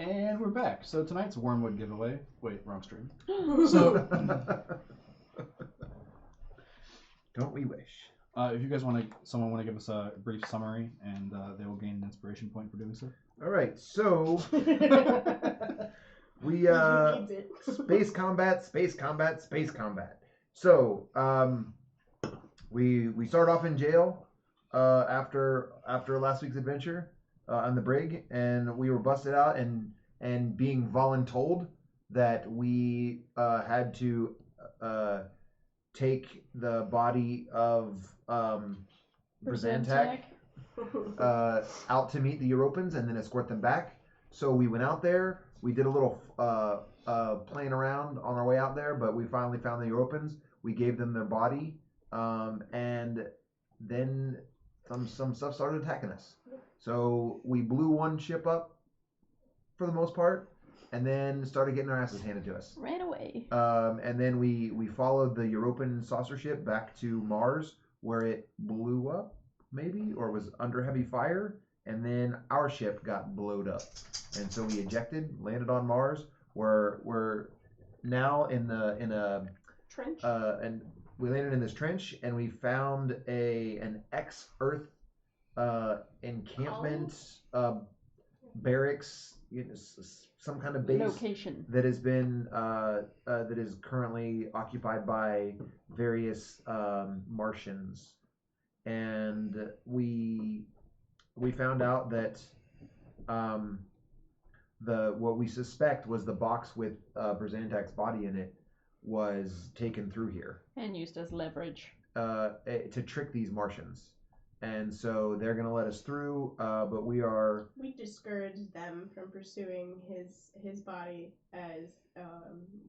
And we're back. So tonight's Wormwood giveaway. Wait, wrong stream. So, don't we wish? If you guys someone want to give us a brief summary, and they will gain an inspiration point for doing so. All right. So we space combat. So we start off in jail after last week's adventure on the brig, and we were busted out and being voluntold that we had to take the body of Brazantak out to meet the Europans and then escort them back. So we went out there. We did a little playing around on our way out there, but we finally found the Europans. We gave them their body, and then some stuff started attacking us. So we blew one ship up for the most part, and then started getting our asses handed to us. Ran away. And then we followed the European saucer ship back to Mars, where it blew up, maybe, or was under heavy fire, and then our ship got blowed up. And so we ejected, landed on Mars. We're now in a trench. And we landed in this trench, and we found an ex-Earth encampment, barracks, some kind of base location that has been that is currently occupied by various Martians, and we found out that what we suspect was the box with Brazantak's body in it was taken through here and used as leverage to trick these Martians. And so they're going to let us through, but we discouraged them from pursuing his body, as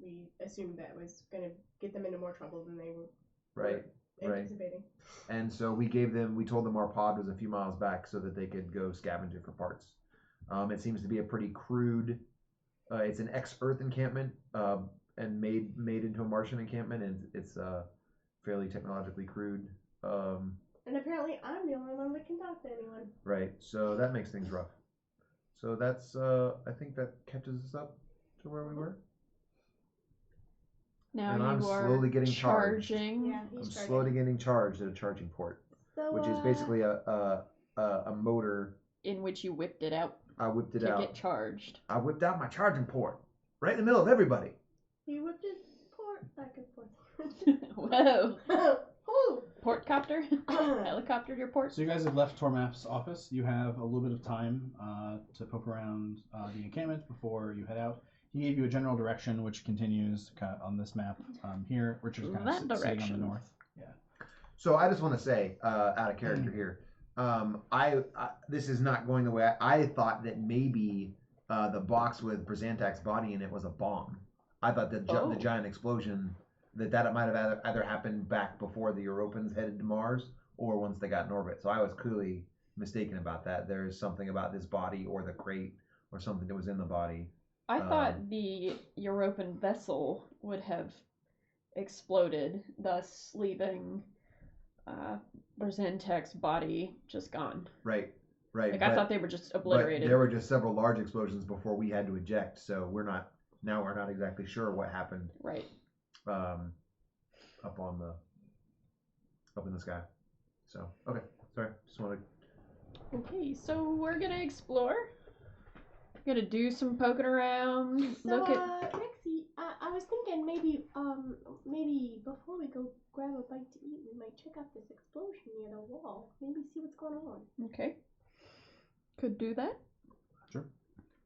we assumed that was going to get them into more trouble than they were anticipating. And so we told them our pod was a few miles back so that they could go scavenge it for parts. It seems to be a pretty crude, it's an ex-Earth encampment, and made into a Martian encampment, and it's fairly technologically crude. And apparently I'm the only one that can talk to anyone. Right, so that makes things rough. So that's, I think that catches us up to where we were. Now and you I'm are slowly getting charging. Yeah, I'm slowly getting charged at a charging port, which is basically a motor. In which you whipped it out. I whipped it out. To get charged. I whipped out my charging port right in the middle of everybody. He whipped his port back and forth. Whoa. Port copter? Helicoptered your port? So you guys have left Tormap's office. You have a little bit of time to poke around the encampment before you head out. He gave you a general direction, which continues kind of on this map here. Richard's kind of sitting on the north. Yeah. So I just want to say, out of character here, I this is not going the way I thought that maybe the box with Brazantak's body in it was a bomb. I thought that the giant explosion that might have either happened back before the Europans headed to Mars or once they got in orbit. So I was clearly mistaken about that. There's something about this body or the crate or something that was in the body. I thought the European vessel would have exploded, thus leaving Brazantak's body just gone. Right. Like, I thought they were just obliterated. But there were just several large explosions before we had to eject, so we're not exactly sure what happened. Right. Up in the sky. So, okay. Sorry. Just wanted to... Okay, so we're gonna explore. We're gonna do some poking around. So, Rexy, I was thinking maybe before we go grab a bite to eat, we might check out this explosion near the wall. Maybe see what's going on. Okay. Could do that. Sure.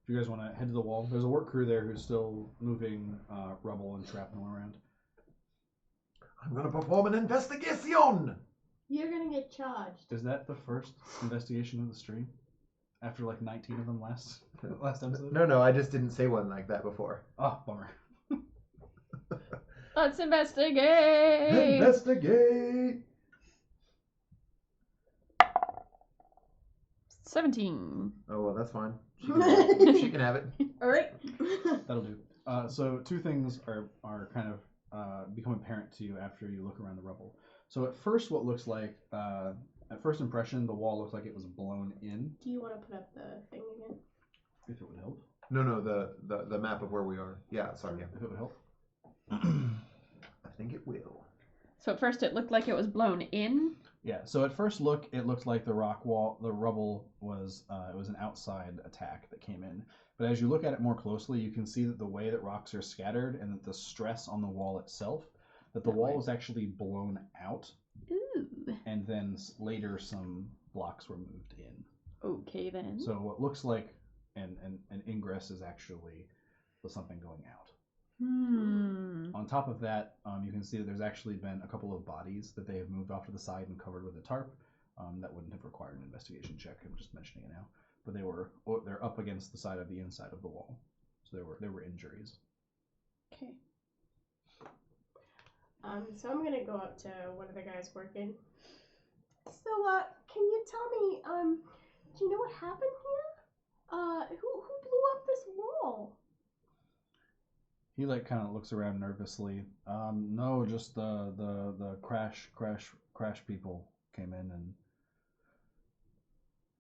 If you guys want to head to the wall, there's a work crew there who's still moving rubble and shrapnel around. I'm going to perform an investigation! You're going to get charged. Is that the first investigation of the stream? After like 19 of them last episode? No, I just didn't say one like that before. Oh, bummer. Let's investigate! Investigate! 17. Oh, well, that's fine. She can have it. All right. That'll do. So two things are kind of become apparent to you after you look around the rubble. So at first, what looks like, at first impression, the wall looks like it was blown in. Do you want to put up the thing again? If it would help. No, the map of where we are. Yeah, sorry. Yeah. If it would help. I think it will. So at first it looked like it was blown in. Yeah. So at first look, it looked like the rock wall, the rubble was it was an outside attack that came in. But as you look at it more closely, you can see that the way that rocks are scattered and that the stress on the wall itself, that the wall was actually blown out. Ooh. And then later some blocks were moved in. Okay then. So what looks like an ingress is actually something going out. On top of that, you can see that there's actually been a couple of bodies that they have moved off to the side and covered with a tarp. That wouldn't have required an investigation check. I'm just mentioning it now. But they're up against the side of the inside of the wall. So there were injuries. Okay. So I'm gonna go up to one of the guys working. So, can you tell me, do you know what happened here? Who blew up this wall? He kind of looks around nervously. No, just the crash people came in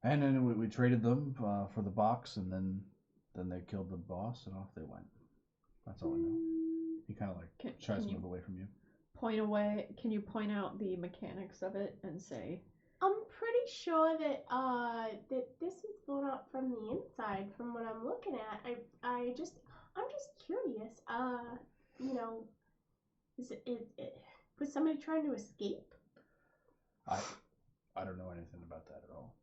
and then we traded them for the box, and then they killed the boss and off they went. That's all I know. He kind of tries to move away from you. Can you point out the mechanics of it and say? I'm pretty sure that that this was blown up from the inside. From what I'm looking at, I'm just curious. Is it was somebody trying to escape? I don't know anything about that at all.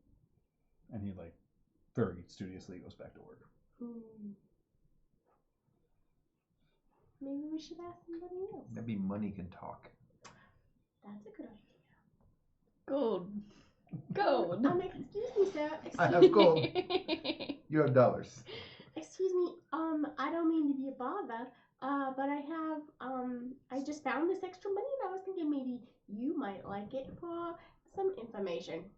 And he very studiously goes back to work. Maybe we should ask somebody else. Maybe money can talk. That's a good idea. Gold. Excuse me, sir. I have gold. You have dollars. Excuse me. I don't mean to be a bother. But I have. I just found this extra money, and I was thinking maybe you might like it for some information.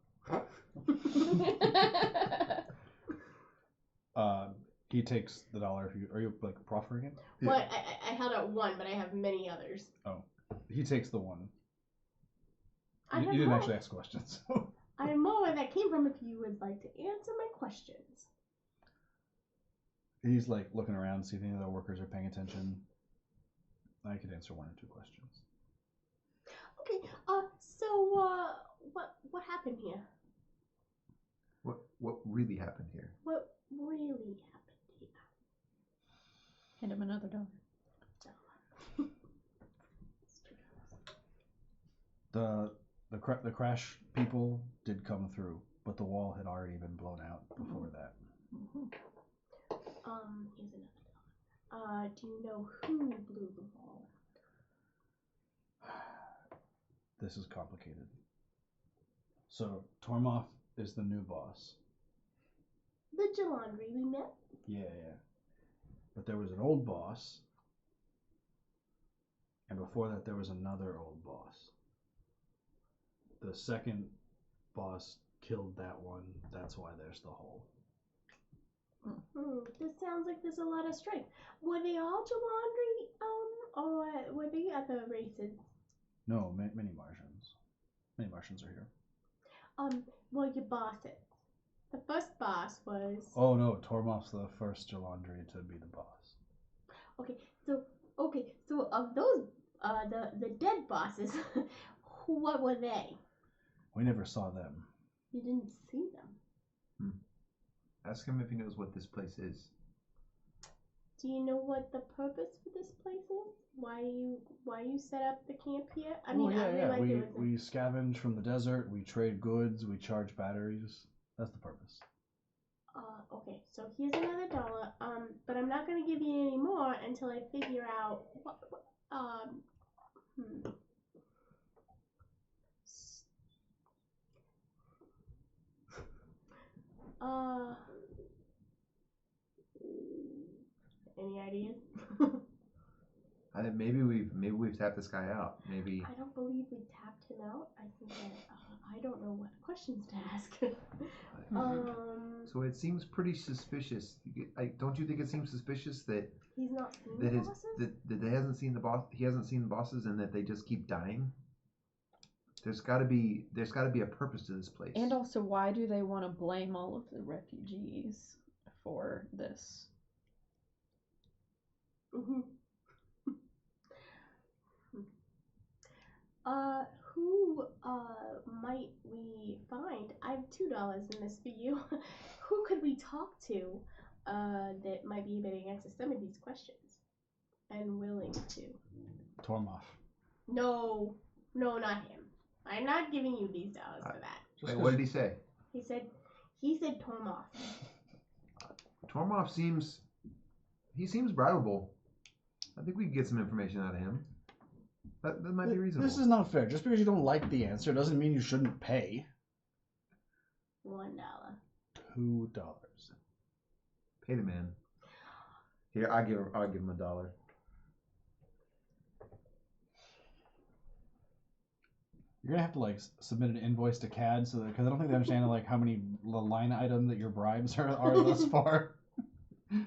He takes the dollar. Are you proffering it? Well, I held out one, but I have many others. Oh, he takes the one. You didn't actually ask questions. I have more where that came from if you would like to answer my questions. He's looking around to see if any of the workers are paying attention. I could answer one or two questions. Okay. So what happened here? What really happened here? What really happened here? Hand him another dollar. The crash people did come through, but the wall had already been blown out before that. Here's another dollar. Do you know who blew the wall? This is complicated. So Tormoth is the new boss. The Jalandri we met? Yeah. But there was an old boss, and before that there was another old boss. The second boss killed that one. That's why there's the hole. This sounds like there's a lot of strife. Were they all Jalandri, or were they other races? No, many Martians. Many Martians are here. Well, your bosses. The first boss was... Oh no, Tormoth's the first Jalandri to be the boss. Okay, so of those, the dead bosses, what were they? We never saw them. You didn't see them? Ask him if he knows what this place is. Do you know what the purpose for this place is? Why you set up the camp here? We scavenge from the desert. We trade goods. We charge batteries. That's the purpose. Okay. So here's another dollar. But I'm not gonna give you any more until I figure out what Any ideas? Maybe we've tapped this guy out. Maybe. I don't believe we tapped him out. I think that I don't know what questions to ask. So it seems pretty suspicious. Don't you think it seems suspicious that he's not seen the bosses? That he hasn't seen the boss? He hasn't seen the bosses, and that they just keep dying. There's got to be a purpose to this place. And also, why do they want to blame all of the refugees for this? Mm-hmm. Who might we find? I have $2 in this for you. Who could we talk to that might be able to answer some of these questions and willing to? Tormoff. No, not him. I'm not giving you these dollars for that. Wait, what did he say? He said Tormoff. Tormoff seems bribable. I think we could get some information out of him. That might be reasonable. This is not fair. Just because you don't like the answer doesn't mean you shouldn't pay. $1. $2. Pay the man. Here, I'll give him $1. You're gonna have to like submit an invoice to CAD so that because I don't think they understand like how many line item that your bribes are thus far. We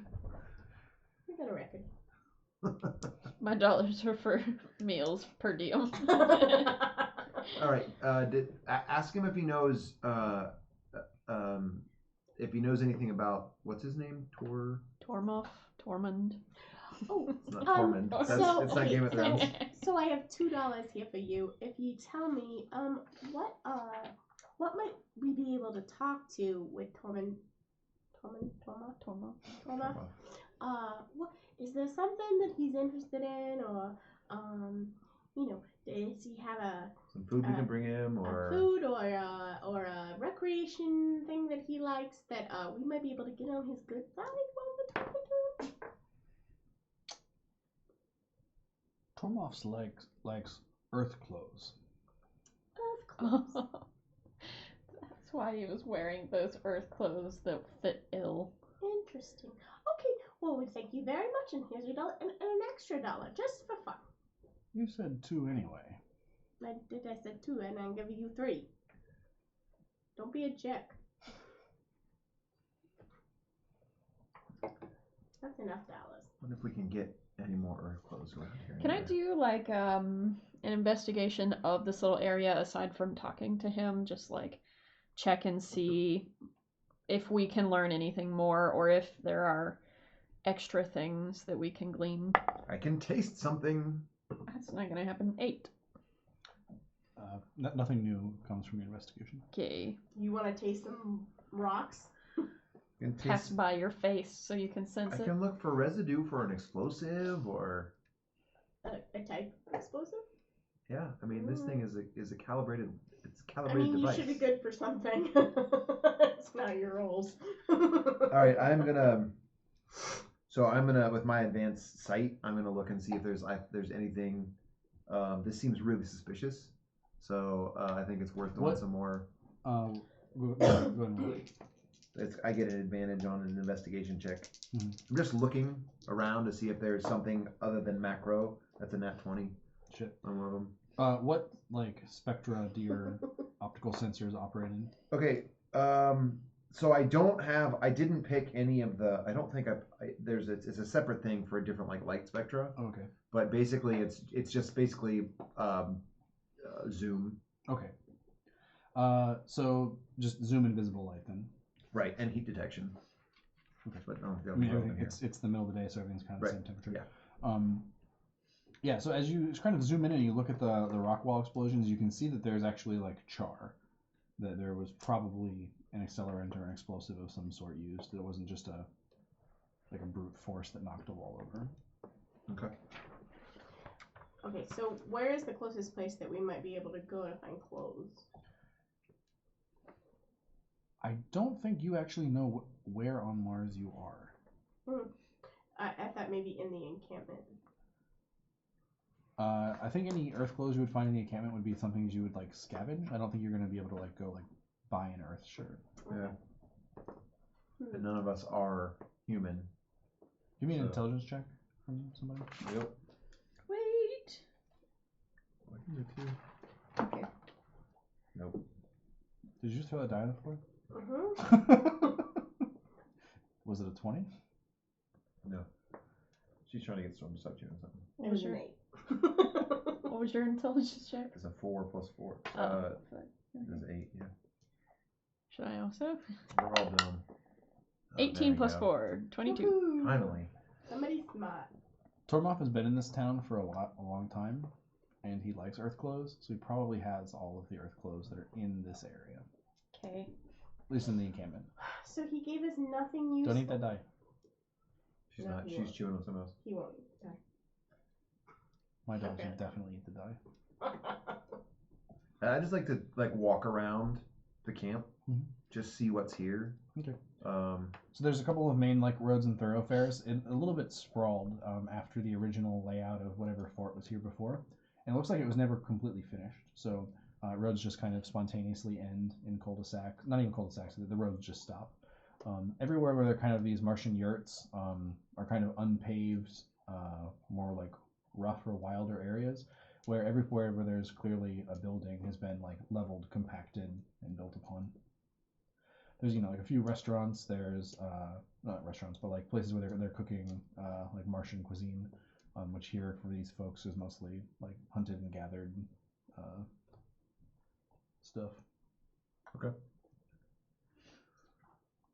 got a record. My dollars are for meals per diem. All right. Ask him if he knows anything about what's his name? Tormund. Oh, It's not Tormund. It's not Game of Thrones. So I have $2 here for you. If you tell me, what might we be able to talk to with Tormund? What is there something that he's interested in, or does he have Some food we can bring him, or a food or a recreation thing that he likes that we might be able to get on his good side while we're talking to him? Tormoff's likes earth clothes. Earth clothes. That's why he was wearing those earth clothes that fit ill. Interesting. Okay, well, we thank you very much, and here's your $1 and an extra $1 just for fun. You said 2 anyway. I said 2, and I'm giving you 3. Don't be a jerk. That's enough dollars. what if we can get any more earth clothes around here? Can I do like an investigation of this little area aside from talking to him? Just like check and see if we can learn anything more or if there are extra things that we can glean. I can taste something. That's not gonna happen. 8. Nothing new comes from your investigation. Okay. You want to taste some rocks? Pass by your face so you can sense I it. can look for residue for an explosive or. A type explosive? Yeah, I mean this thing is a calibrated. It's a I calibrated mean, device. you should be good for something. It's not your rolls. All right, I'm gonna with my advanced sight, I'm gonna look and see if there's anything. This seems really suspicious, so I think it's worth doing some more. Go ahead and roll. I get an advantage on an investigation check. Mm-hmm. I'm just looking around to see if there's something other than macro. That's a nat 20. Shit. On one of them. What spectra do your optical sensors operate in? Okay. So I didn't pick any of the. I don't think it's a separate thing for a different light spectra. Oh, okay. But basically, it's just basically zoom. Okay. So just zoom invisible light then. Right, and heat detection. Okay. But it's the middle of the day, so everything's kind of the same temperature. Yeah. Yeah. So as you kind of zoom in and you look at the rock wall explosions, you can see that there's actually char. That there was probably an accelerant or an explosive of some sort used. It wasn't just a brute force that knocked a wall over. Okay. Okay, so where is the closest place that we might be able to go to find clothes? I don't think you actually know where on Mars you are. I thought maybe in the encampment. I think any earth clothes you would find in the encampment would be something you would scavenge. I don't think you're going to be able to go buy an earth shirt. Yeah. And none of us are human. Give me an intelligence check from somebody. Yep. Wait. Okay. Nope. Did you just throw that die on the floor? Was it a 20? No. She's trying to get Storm to stop chewing something. It was an 8. What was your intelligence check? It's a 4 plus 4. It's 8, yeah. Should I also? We're all dumb. 18 plus 4, 22. Finally. Somebody's smart. Tormoff has been in this town for a long time, and he likes earth clothes, so he probably has all of the earth clothes that are in this area. Okay. At least in the encampment. So he gave us nothing useful. Don't eat that die. She's No, not. he She's won't. chewing on something else. He won't. Sorry. My dogs Okay. will definitely eat the die. I just like to walk around the camp, Mhm. just see what's here. Okay. Um, So there's a couple of main roads and thoroughfares, a little bit sprawled after the original layout of whatever fort was here before, and it looks like it was never completely finished. So roads just kind of spontaneously end in cul-de-sac, not even cul-de-sacs. The roads just stop. Everywhere where there are kind of these Martian yurts are kind of unpaved, more like rough or wilder areas, where everywhere where there's clearly a building has been leveled, compacted, and built upon. There's like a few restaurants. There's not restaurants, but places where they're cooking Martian cuisine, which here for these folks is mostly hunted and gathered stuff. okay.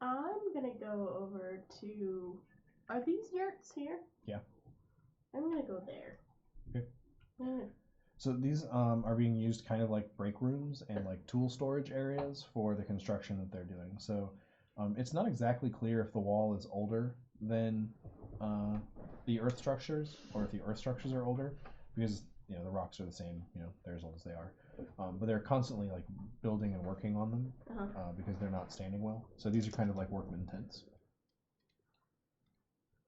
I'm gonna go over to. Are these yurts here? Yeah. I'm gonna go there. Okay. I'm gonna So these are being used kind of like break rooms and tool storage areas for the construction that they're doing. So it's not exactly clear if the wall is older than the earth structures, or if the earth structures are older, because the rocks are the same. They're as old as they are, but they're constantly building and working on them because they're not standing well. So these are kind of like workman tents.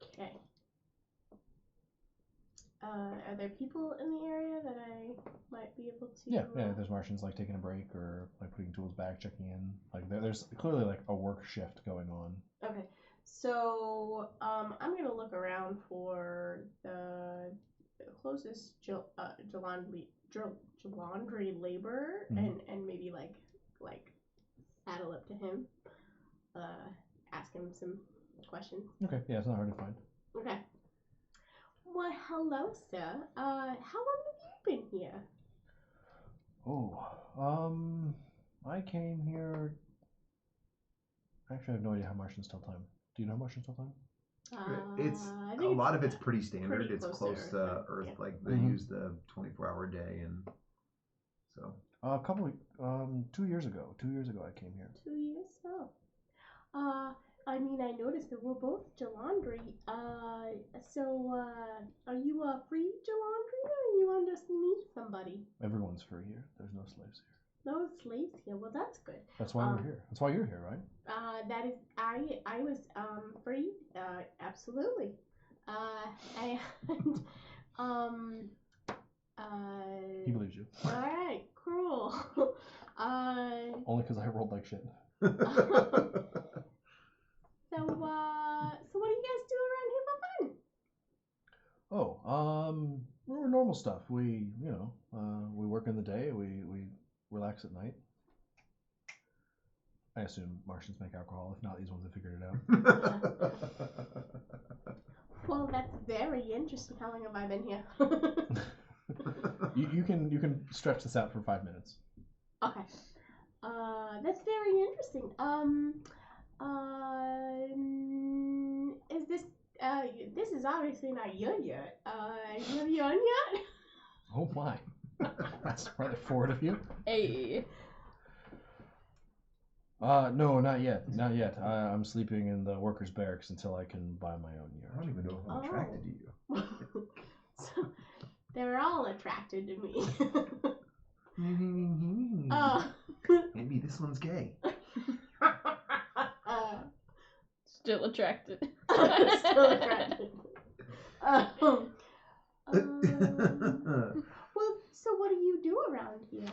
Okay. Are there people in the area that I might be able to? Yeah. There's Martians taking a break or putting tools back, checking in. There's clearly a work shift going on. Okay. So I'm gonna look around for the closest Jalandri laborer and maybe saddle up to him, ask him some questions. Okay. Yeah, it's not hard to find. Okay. Well, hello, sir. How long have you been here? Oh, I came here. Actually, I have no idea how Martians tell time. Do you know how Martians tell time? It's I a think lot of it's pretty standard. pretty It's close close to to Earth, Earth. yeah. They Mhm. use the 24-hour day, and so. A couple, 2 years ago. 2 years ago, I came here. 2 years? Oh. I mean, I noticed that we're both Jalandri. So, are you a free Jalandri, or you just need somebody? Everyone's free here. There's no slaves here. No slaves here. Well, that's good. That's why we're here. That's why you're here, right? That is, I was, free. Absolutely. And, He believes you. alright, cool. Only because I rolled like shit. So what do you guys do around here for fun? Oh, we're normal stuff. We work in the day. We relax at night. I assume Martians make alcohol. If not, these ones have figured it out. Well, that's very interesting. How long have I been here? You can stretch this out for 5 minutes. Okay. That's very interesting. Is this this is obviously not your yurt. You have your own yurt? Oh my, that's rather forward of you. Hey. No, not yet. Not yet. I'm sleeping in the workers' barracks until I can buy my own I don't yurt. even know if I'm attracted to you. So they're all attracted to me. Maybe this one's gay. Still attracted. Still attracted. Well, so what do you do around here?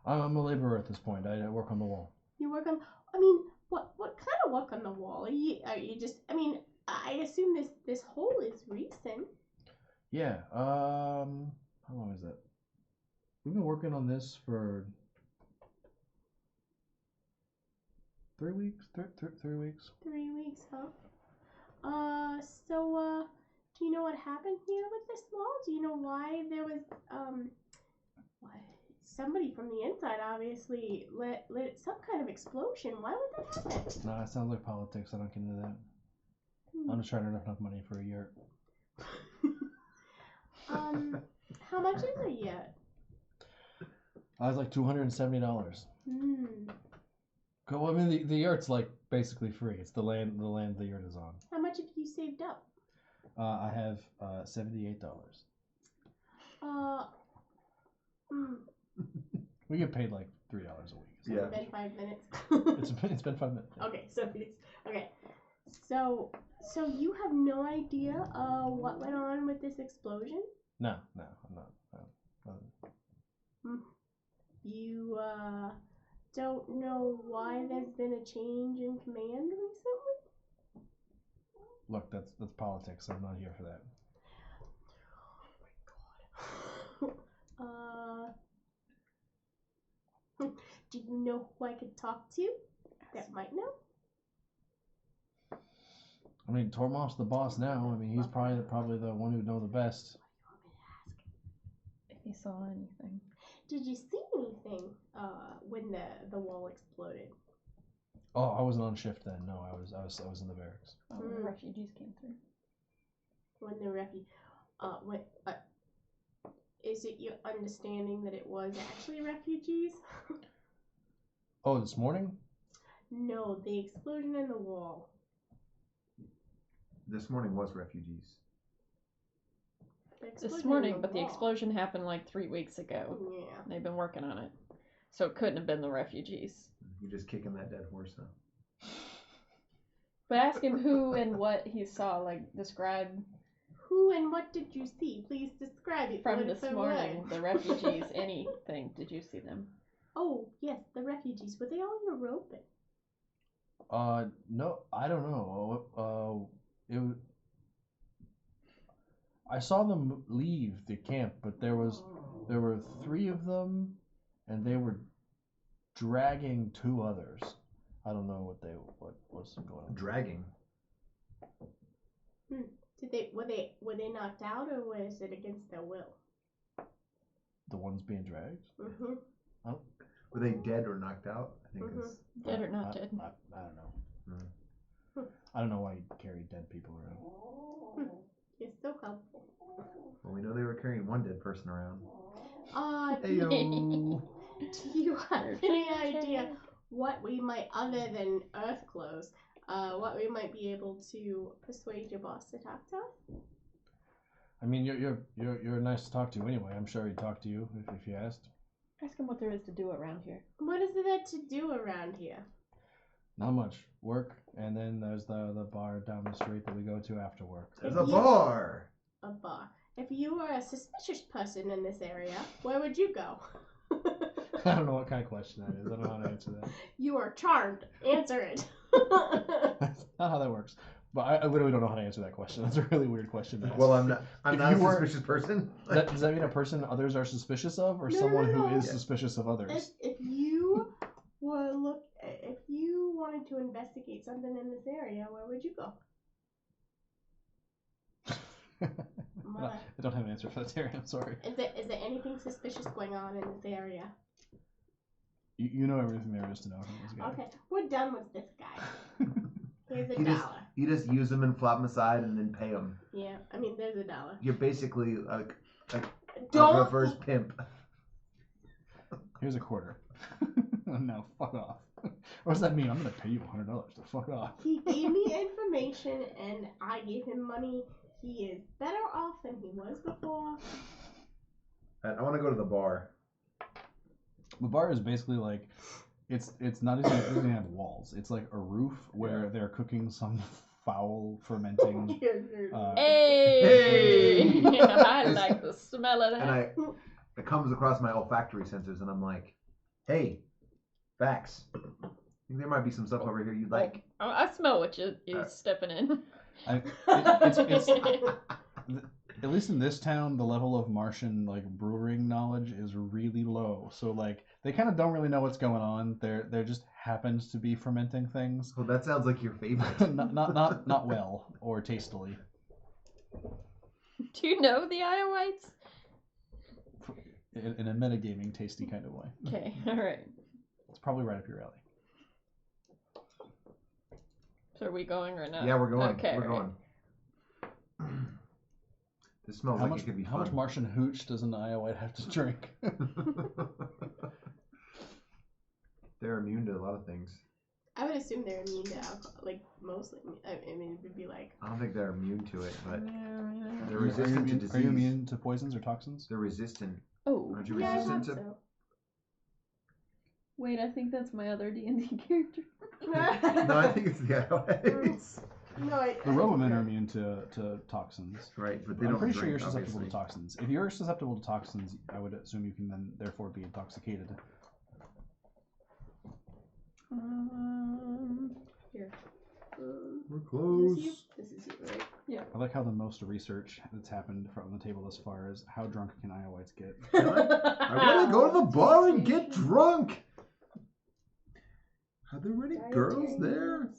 I'm a laborer at this point. I work on the wall. You work on. I mean, what kind of work on the wall? Are you just? I mean, I assume this hole is recent. Yeah. How long is that? We've been working on this for 3 weeks. 3 weeks. 3 weeks, huh? So, do you know what happened here with this wall? Do you know why there was, somebody from the inside obviously lit some kind of explosion. Why would that happen? Nah, it sounds like politics. I don't get into that. I'm just trying to earn enough money for a year. How much is it yet? I was like $270. Hmm. Well, I mean, the yurt's like basically free. It's the land the yurt is on. How much have you saved up? I have $78. We get paid like $3 a week. So Yeah. It's been 5 minutes. it's been 5 minutes. Okay, so it's okay. So you have no idea what went on with this explosion? No, I'm not. You don't know why there's been a change in command recently? Look, that's politics. I'm not here for that. Oh my god. Do you know who I could talk to that might know? I mean, Tormoff's the boss now. I mean, he's probably the one who'd know the best. If he saw anything. Did you see anything when the wall exploded? Oh, I wasn't on shift then. No, I was in the barracks. Oh, when the refugees came through. When the is it your understanding that it was actually refugees? Oh, this morning? No, the explosion in the wall. This morning was refugees. This morning, but the explosion happened like 3 weeks ago. Yeah. They've been working on it. So it couldn't have been the refugees. You're just kicking that dead horse, huh? But ask him who and what he saw, like describe Who and what did you see? Please describe it. from word this for morning, word. the refugees, anything. Did you see them? Oh, yes, the refugees. Were they all European? No, I don't know. I saw them leave the camp, but there were 3 of them, and they were dragging 2 others. I don't know what was going on. Dragging. Were they knocked out, or was it against their will? The ones being dragged? Mm-hmm. Were they dead or knocked out? I think it's. Dead or not dead? I don't know. Hmm. I don't know why you carry dead people around. You're so helpful. Well, we know they were carrying one dead person around. Do you have any idea what we might, other than Earth clothes, what we might be able to persuade your boss to talk to us? I mean, you're nice to talk to anyway. I'm sure he'd talk to you if you asked. Ask him what there is to do around here. What is there to do around here? Not much. Work, and then there's the bar down the street that we go to after work. There's a bar! A bar. If you were a suspicious person in this area, where would you go? I don't know what kind of question that is. I don't know how to answer that. You are charmed. Answer it. That's not how that works. But I literally don't know how to answer that question. That's a really weird question to ask. Well, I'm not a you were- suspicious person. Does that mean a person others are suspicious of, or someone who is Yeah. suspicious of others? If you wanted to investigate something in this area, where would you go? I don't have an answer for that, Terry. I'm sorry. Is there anything suspicious going on in this area? You know everything there is to know from this guy. Okay, we're done with this guy. Here's You $1. just use them and flop them aside and then pay them. Yeah, I mean, there's $1. You're basically a Don't. reverse pimp. Here's a quarter. No, fuck off. What does that mean? I'm gonna pay you $100 to fuck off. He gave me information, and I gave him money. He is better off than he was before. I want to go to the bar. The bar is basically like, it's not even, it doesn't even have walls. It's like a roof where they're cooking some foul fermenting. Hey! Hey! I like the smell of that. And it comes across my olfactory sensors, and I'm like, hey, Vax, I think there might be some stuff over here you'd like. Oh, I smell what you're stepping in. It's at least in this town, the level of Martian like brewing knowledge is really low. So like they kind of don't really know what's going on. There just happens to be fermenting things. Well, that sounds like your favorite. not well or tastily. Do you know the Iowites? In a metagaming, tasty kind of way. Okay, alright. It's probably right up your alley. So are we going or not? Yeah, we're going. Okay, We're right. going. This smells like it could be How much fun. Martian hooch does an Iowite have to drink? They're immune to a lot of things. I would assume they're immune to alcohol, like mostly. I mean, it would be like. I don't think they're immune to it, but they're Are you resistant to immune- disease. Are you immune to poisons or toxins? They're resistant. Oh. Aren't you Yeah, I resistant thought to? so. Wait, I think that's my other D&D character. No, I think it's the Ioways. No, The Robomen are immune to toxins. Right, but they I'm don't pretty sure drink, you're susceptible obviously. to toxins. If you're susceptible to toxins, I would assume you can then therefore be intoxicated. Here. We're Is close. this you? This is you, right? Yeah. I like how the most research that's happened from the table thus far is how drunk can Iowites get? I want to go to the bar and get drunk. Are there any girls there?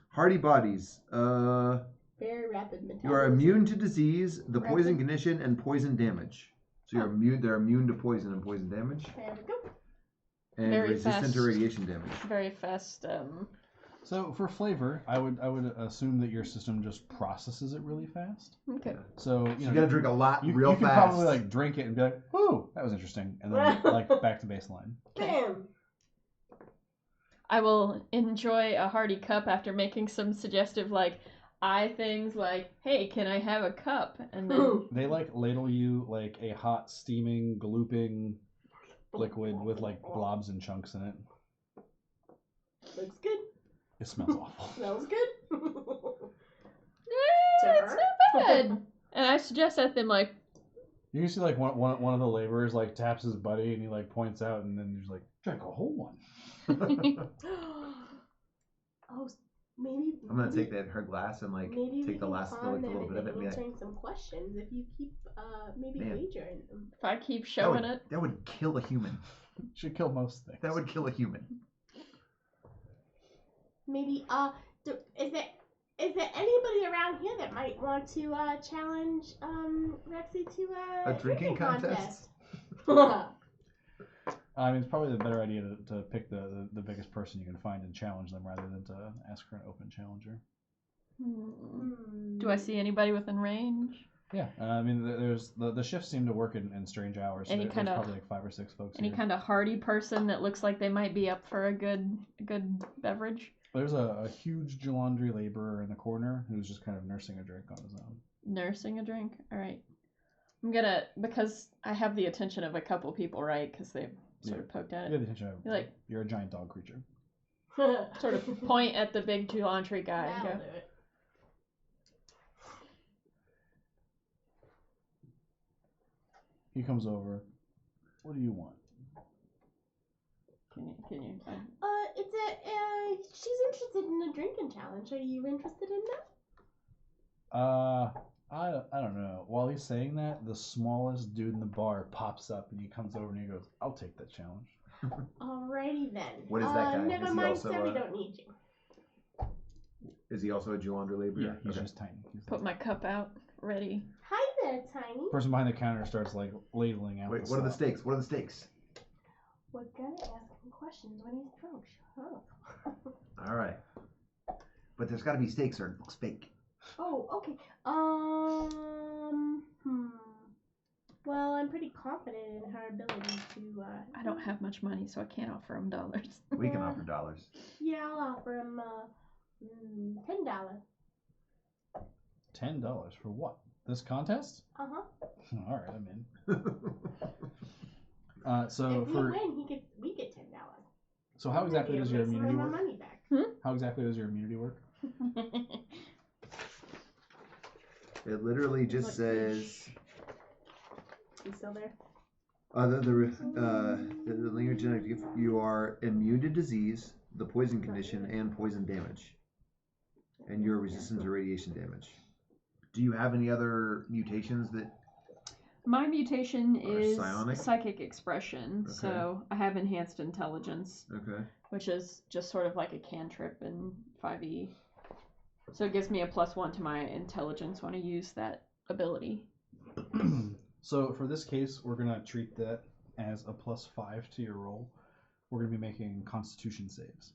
Hardy bodies. Very rapid metabolism. You are immune to disease, the poison Rapid. condition, and poison damage. So you're immune. They're immune to poison and poison damage, There we go. and Very resistant fast. to radiation damage. Very fast. So for flavor, I would assume that your system just processes it really fast. Okay. So You gotta drink a lot you, real you can fast. probably like drink it and be like, "Ooh, that was interesting," and then like back to baseline. Bam. I will enjoy a hearty cup after making some suggestive like eye things like, "Hey, can I have a cup?" And then They like ladle you like a hot, steaming, glooping liquid with like blobs and chunks in it. Looks good. It smells awful. Smells good. it's not bad. And I suggest that them like, You can see like one of the laborers like taps his buddy and he like points out and then he's like, "Drink a whole one." Oh, maybe. I'm gonna take that her glass and like Maybe take the last con like a them little bit of it into and be like, answering some questions if you keep maybe Man. wagering them. if I keep showing it, that would kill a human. Should kill most things. That would kill a human. Maybe is there anybody around here that might want to challenge Rexy to A drinking contest? I mean, it's probably the better idea to pick the biggest person you can find and challenge them rather than to ask for an open challenger. do I see anybody within range? Yeah, I mean, there's the shifts seem to work in strange hours. So Any there's kinda- probably like 5 or 6 folks. Any here. kind of hardy person that looks like they might be up for a good beverage? There's a huge Jalandri laborer in the corner who's just kind of nursing a drink on his own. Nursing a drink? Alright. I'm gonna, because I have the attention of a couple people, right? Because they've sort of poked at You it. have the attention of You're like- you're a giant dog creature. Sort of point at the big Julantry guy and That'll go, do it. He comes over. What do you want? can you, It's she's interested in a drinking challenge. Are you interested in that? I don't know. While he's saying that, the smallest dude in the bar pops up and he comes over and he goes, "I'll take that challenge." Alrighty then. What is that guy? Never Is he mind, also, sir, we don't need you. Is he also a Jalandra laborer? Yeah, he's Okay. just tiny. He's put my cup out, ready. Hi there, Tiny. the person behind the counter starts like ladling out. Wait, what are the stakes? What are the stakes? We're gonna ask him questions when he's drunk. Shut up. All right. But there's got to be stakes or it looks fake. Oh, okay. Well, I'm pretty confident in her ability to. I don't have much money, so I can't offer him dollars. We can offer dollars. Yeah, I'll offer him $10. $10 for what? This contest? Uh huh. All right, I'm in. So If we for win, we get $10. so how exactly does your immunity My work? money back. How exactly does your immunity work? It literally just Look, says You still there? the linear genetic gift. You are immune to disease, the poison condition, and poison damage, and you're resistant to radiation damage. Do you have any other mutations that? My mutation Or is psionic? psychic expression, Okay. so I have enhanced intelligence, Okay. which is just sort of like a cantrip in 5e. So it gives me a +1 to my intelligence when I use that ability. So for this case, we're gonna treat that as a +5 to your roll. We're gonna be making Constitution saves.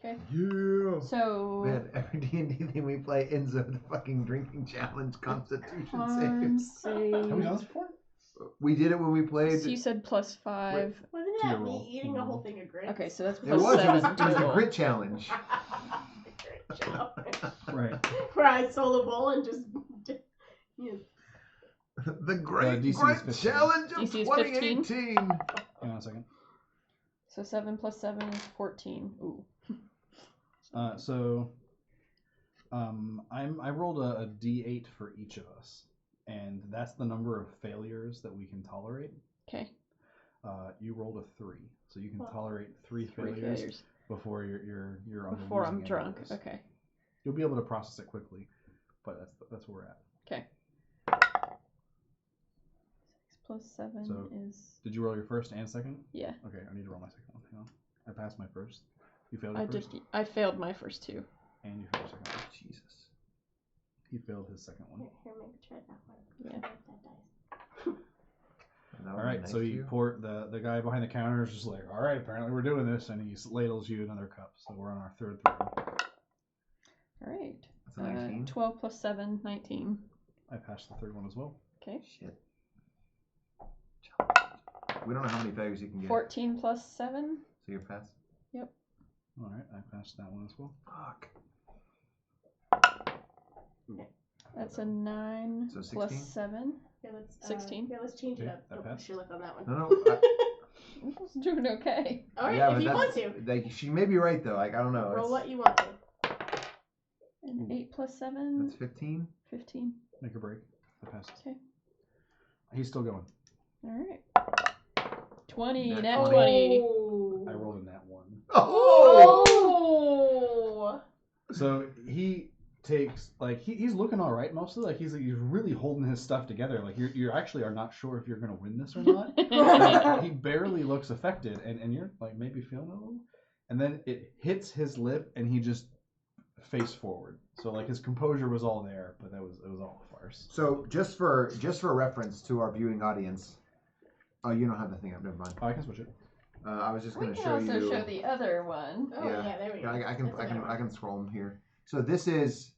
Okay. Yeah. So Man, every D&D thing we play ends with a fucking drinking challenge constitution harm saves. Have we done save. this before? We did it when we played. So you said +5. Wasn't To that your roll. me eating a whole thing of grits? Okay, so that's It was. +7 It was the total. grit challenge. Great job. Right. Where I sold a bowl and just. Yeah. The Great DC is Grit 15. Challenge of DC is 2018. Hang on a second. So 7 + 7 is 14. Ooh. I rolled a D8 for each of us, and that's the number of failures that we can tolerate. Okay. You rolled a 3, so you can Well, tolerate 3 3 failures failures. before you're on the Before I'm losing end of drunk. this. Okay. You'll be able to process it quickly, but that's where we're at. Okay. 6 + 7 So- is. Did you roll your first and second? Yeah. Okay, I need to roll my second one. Hang on. I passed my first. You failed your I first, did. I failed my first 2. and you failed your second one. Jesus. He failed his second one. Here, make try that one. Yeah. Try that dice. That All would right, be nice so to you you. pour the guy behind the counter is just like, all right, apparently we're doing this, and he ladles you another cup. So we're on our third throw. All right. That's a 19. 12 + 7, 19. I passed the third one as well. Okay. Shit. We don't know how many failures you can get. 14 + 7. So you're past. All right, I passed that one as well. Fuck. That's a 9 So + 16? 7. Yeah, let's, 16. Yeah, let's change it Okay, up. that Don't passed. push your luck on that one. No, no. I was doing okay. Alright, yeah, if but you want that's- to. Like, she may be right though. Like, I don't know. Roll It's- what you want to. And 8 + 7. That's 15. 15. Make a break. I passed. Okay. He's still going. All right. 20. Nat Nat 20. 20. Oh. I rolled a nat 1. Oh! Oh. So he takes he's looking all right mostly. Like he's really holding his stuff together. Like you actually are not sure if you're gonna win this or not. Like, he barely looks affected, and you're like maybe feeling a little. And then it hits his lip, and he just face forward. So like his composure was all there, but it was all a farce. So just for reference to our viewing audience. Oh, you don't have the thing up. Never mind. Oh, I can switch it. I was just We going to can show also you. show the other one. Oh, yeah, there we go. I can That's a better one. I can scroll them here. So this is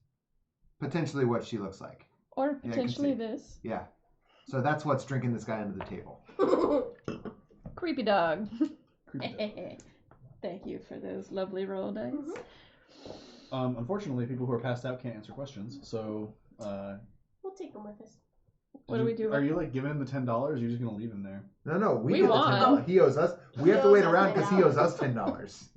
potentially what she looks like. Or I can potentially see. this. Yeah. So that's what's drinking this guy under the table. Creepy dog. Creepy. Thank you for those lovely roll dice. Mhm. Unfortunately, people who are passed out can't answer questions. So We'll take them with us. What do we do? Are you like giving him the $10? Or you're just gonna leave him there? No, we We get the won. $10. He owes us. We have to owes wait us around because he $10. owes us $10.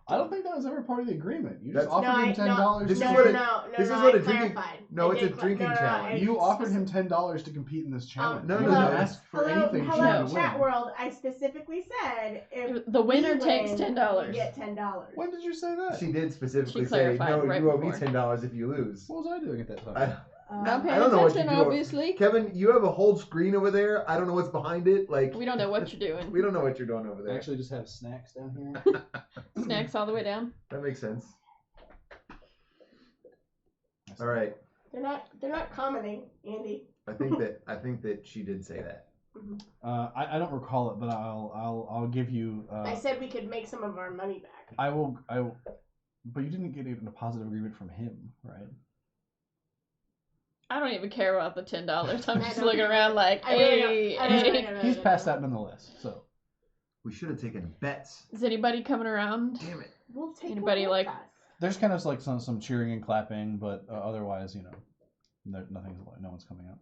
I don't think that was ever part of the agreement. You just That's- offered him $10. This is no, what no, it- no, this no, is no, what I a drinking- clarified. no, I it's a did drinking challenge. You offered him $10 to compete in this challenge. No, You no, didn't no. ask for Hello, anything for hello, you to chat win. world. I specifically said if The winner we takes win, $10. You get $10. When did you say that? She did specifically She say, clarified no, right you owe me before. $10 if you lose. What was I doing at that time? Not paying I don't know what you attention, do. obviously. Kevin, you have a whole screen over there. I don't know what's behind it. Like We don't know what you're doing. we don't know what you're doing over I there. actually just have snacks down here. Snacks all the way down. That makes sense. All right. They're not commenting, Andy. I think that she did say that. I don't recall it, but I'll give you. I said we could make some of our money back. I will. But you didn't get a positive agreement from him, right? I don't even care about the $10. I'm I just don't- looking around like, I really hey, don't- I really hey. don't. He's passed out nonetheless. So We should have taken bets. Is anybody coming around? Damn it. We'll take Anybody them with like- us. there's kind of like some cheering and clapping, but otherwise, nothing's no one's coming out.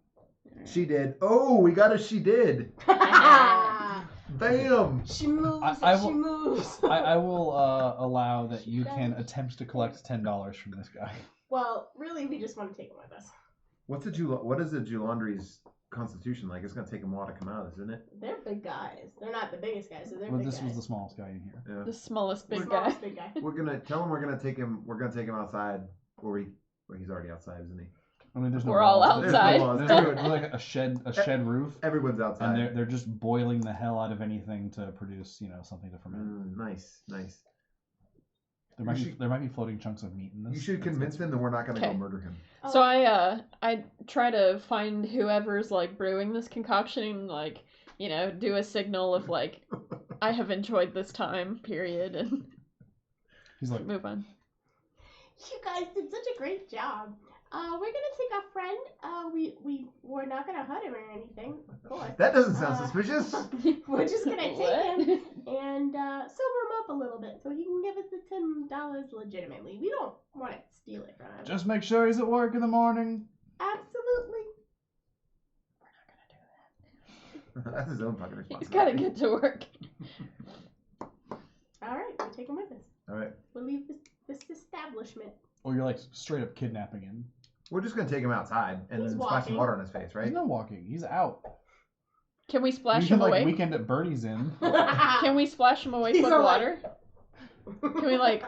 She did. Oh, we got a she did. Bam. She moves. I She will- moves. I will allow that you She can does. attempt to collect $10 from this guy. Well, really, we just want to take them with us. What is the Julandri's constitution like? It's gonna take them a while to come out, isn't it? They're big guys. They're not the biggest guys, so they're Well, big this guys. was the smallest guy in here. Yeah. The smallest big The guy. smallest big guy. We're gonna tell him we're gonna take him outside, or he's already outside, isn't he? I mean, there's no We're all walls. There's outside. no walls. There's like a shed roof, Everyone's and outside. they're just boiling the hell out of anything to produce something to ferment. Nice. There might be floating chunks of meat in this. You should That's- convince him that we're not gonna Okay. go murder him. So I try to find whoever's like brewing this concoction and like, do a signal of like I have enjoyed this time period and He's like, Move on. You guys did such a great job. We're gonna take our friend. We're not gonna hurt him or anything, of course. That doesn't sound suspicious. We're just gonna take What? him and sober him up a little bit so he can give us the $10 legitimately. We don't want to steal it from him. just make sure he's at work in the morning. Absolutely. That's his own fucking responsibility. He's gotta get to work. All right, we take him with us. All right. We'll leave this establishment. Or you're like straight up kidnapping him. We're just gonna take him outside and He's then splash some walking. water on his face, right? He's not walking. He's out. Can we splash You can him like away? weekend at Bernie's in. Can we splash him away He's with all water? Can we like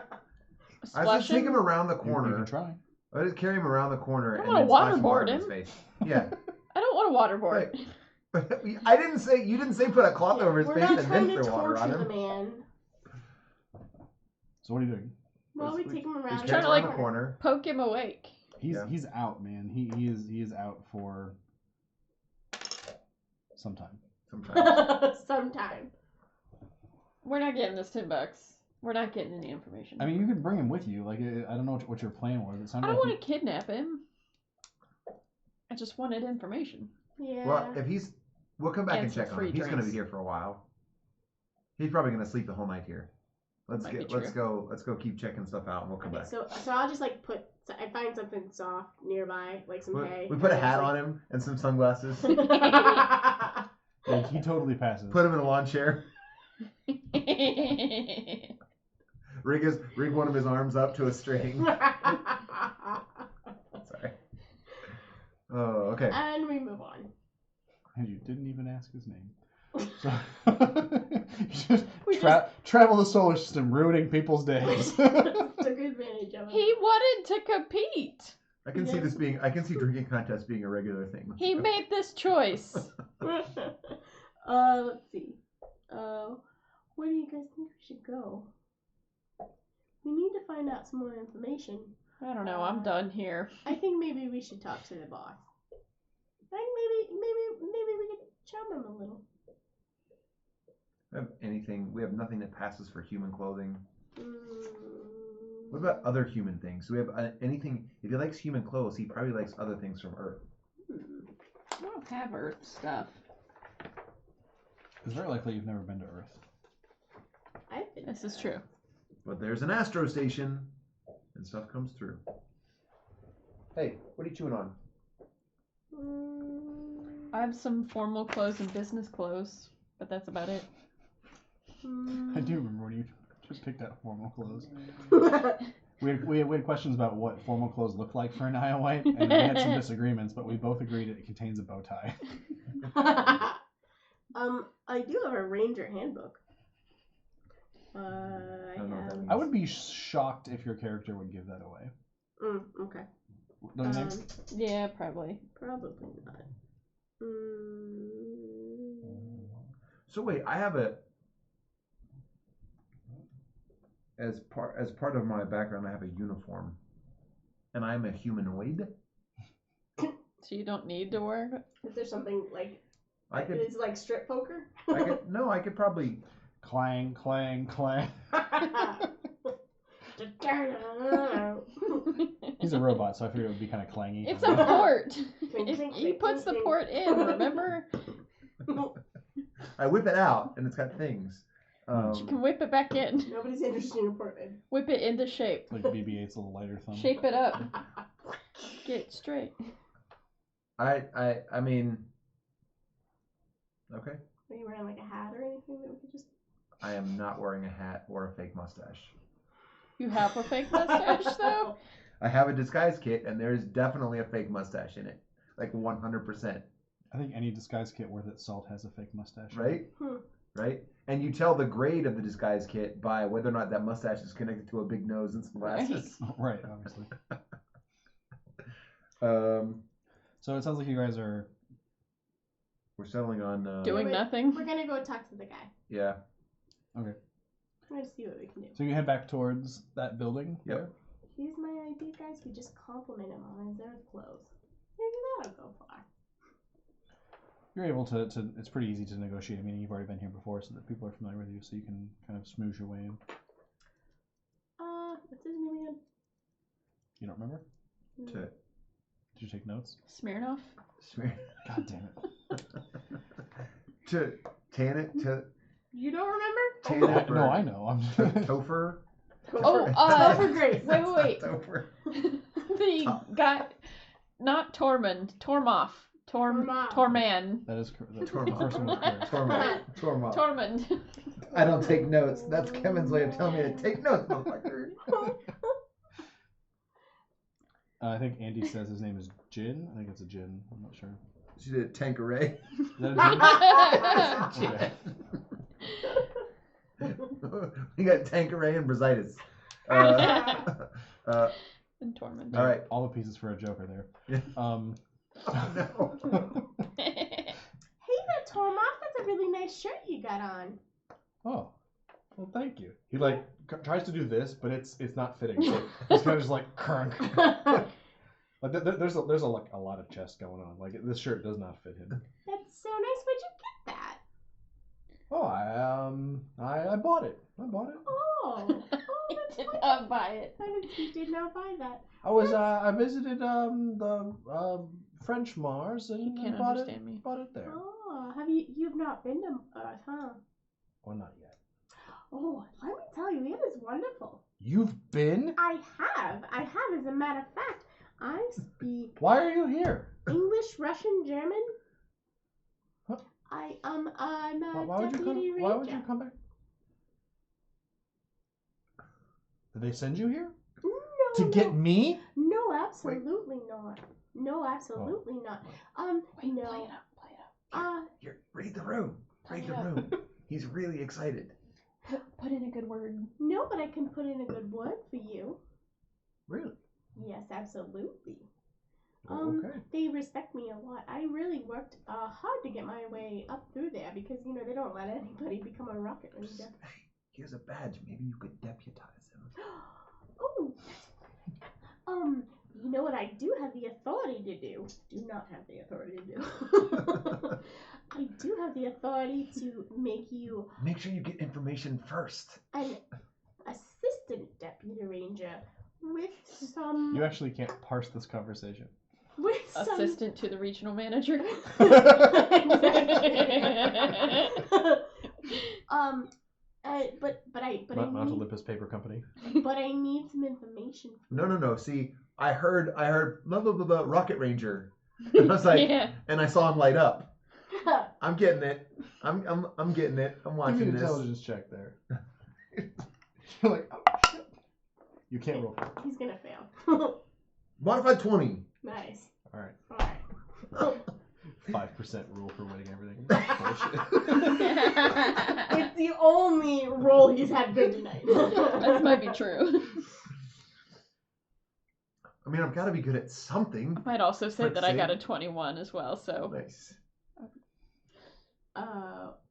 I splash just take him around the You can corner. try. I just carry him around the corner I and don't then wanna splash water waterboard on his him. face. Yeah. I don't want a waterboard. Right. But I didn't say you didn't say put a cloth over his We're face not and trying then to throw water on torture the him. man. So what are you doing? Well, we take him We around. carry trying him to, around like, the corner. Poke him awake. He's Yeah. he's out, man. He is out for some time. Sometimes. Sometime. We're not getting this $10. We're not getting any information. I mean, you could bring him with you. Like, I don't know what your plan was. It I sounded don't like want to kidnap him. I just wanted information. Yeah. Well, if he's, we'll come back And and some check on free him. He's gonna be drinks. here for a while. He's probably gonna sleep the whole night here. Let's Might be let's go keep checking stuff out and we'll come Okay, back. so I'll just like I find something soft nearby, like some hay. We put a hat on him and some sunglasses. Yeah, he totally passes. Put him in a lawn chair. Rig one of his arms up to a string. Sorry. Oh, okay. And we move on. And you didn't even ask his name. So, you just We travel the solar system, ruining people's days. Took advantage of it. He wanted to compete. I can see drinking contests being a regular thing. He made this choice. Let's see. Where do you guys think we should go? We need to find out some more information. I don't know. I'm done here. I think maybe we should talk to the boss. I think maybe we could chum him a little. We have nothing that passes for human clothing. Mm. What about other human things? Do we have anything? If he likes human clothes, he probably likes other things from Earth. I don't have Earth stuff. It's very likely you've never been to Earth. I think This is true. But there's an astro station, and stuff comes through. Hey, what are you chewing on? I have some formal clothes and business clothes, but that's about it. I do remember when you just picked out formal clothes. We had questions about what formal clothes look like for an Iowite, and we had some disagreements, but we both agreed it contains a bow tie. I do have a ranger handbook. I would be shocked if your character would give that away. Okay. Don't you think? Yeah, probably. Probably not. So wait, I have as part of my background, I have a uniform, and I'm a humanoid. So you don't need to wear it? Is there something like I could it's like strip poker? I could probably. Clang, clang, clang. He's a robot, so I figured it would be kind of clangy. It's a port. Clink, clink, He clink, puts the clink, port in, remember? I whip it out, and it's got things. You can whip it back in. Nobody's interested in Portman. Whip it into shape. Like BB-8's little lighter thumb. Shape it up. Get it straight. I mean. Okay. Are you wearing like a hat or anything that we could just? I am not wearing a hat or a fake mustache. You have a fake mustache, though? I have a disguise kit, and there's definitely a fake mustache in it, like 100%. I think any disguise kit worth its salt has a fake mustache. Right? Right? And you tell the grade of the disguise kit by whether or not that mustache is connected to a big nose and some glasses. Right, obviously. So it sounds like you guys are... We're settling on... Doing nothing? We're gonna go talk to the guy. Yeah. Okay. We're gonna see what we can do. So you head back towards that building? Yep. Here's my idea, guys. We just compliment him on his Earth clothes. Maybe that'll go far. You're able to it's pretty easy to negotiate. I mean, you've already been here before, so that people are familiar with you, so you can kind of smooth your way in. You don't remember? To Did you take notes? Smirnoff? smear. God damn it. To tan it. To You don't remember? tan it. No, I know. I'm Topher. Oh, Topher Grace. wait. Topher. The guy, not Tormund, Tormoff. Tormoff. Torman. That is correct. The Tormund. first one was correct. Tormund. Tormund. I don't take notes. That's Kevin's way of telling me to take notes, motherfucker. I think Andy says his name is Jin. I think it's a Jin. I'm not sure. She did Tanqueray. Is that a Jin? Okay. We got Tanqueray and Brasitis. And Tormund. All right. All the pieces for a joke are there. Oh, no. Hey there, Tormoff. That's a really nice shirt you got on. Oh, well, thank you. He like tries to do this, but it's not fitting. So it's kind of just like crunk. Like there's a lot of chest going on. Like this shirt does not fit him. That's so nice. Where'd you get that? Oh, I bought it. I bought it. Oh, that's Did funny. not buy it. He did not buy that. I visited the French Mars and You can't bought understand me. it there. Oh, you've not been to Earth, huh? Well, not yet. Oh, let me tell you, it is wonderful. You've been? I have, as a matter of fact. I speak Why are you here? English, Russian, German. Huh? I'm a Why would you deputy come? ranger. Why would you come back? Did they send you here No, to get me? No, absolutely not. No, absolutely not. Wait, no. play it up. Here, read the room. Read the Yeah. room. He's really excited. Put in a good word. No, but I can put in a good word for you. Really? Yes, absolutely. Okay. They respect me a lot. I really worked hard to get my way up through there because, they don't let anybody become a rocket ranger. Hey, here's a badge. Maybe you could deputize him. Oh, you know what I do have the authority to do? Do not have the authority to do. I do have the authority to make you Make sure you get information first. an assistant deputy ranger with some You actually can't parse this conversation. Assistant to the regional manager. But I Mount need, Olympus Paper Company. but I need some information. No. See, I heard blah blah blah, blah Rocket Ranger. And I was like, Yeah. and I saw him light up. I'm getting it. I'm getting it. I'm Give me watching an this. intelligence check there. You're like, oh shit. You can't roll for it. He's gonna fail. Modified 20. Nice. All right. Alright. 5% rule for winning everything. Bullshit. It's the only role he's had good tonight. That might be true. I mean, I've got to be good at something. I might also say Let's that I see. got a 21 as well, so. Nice.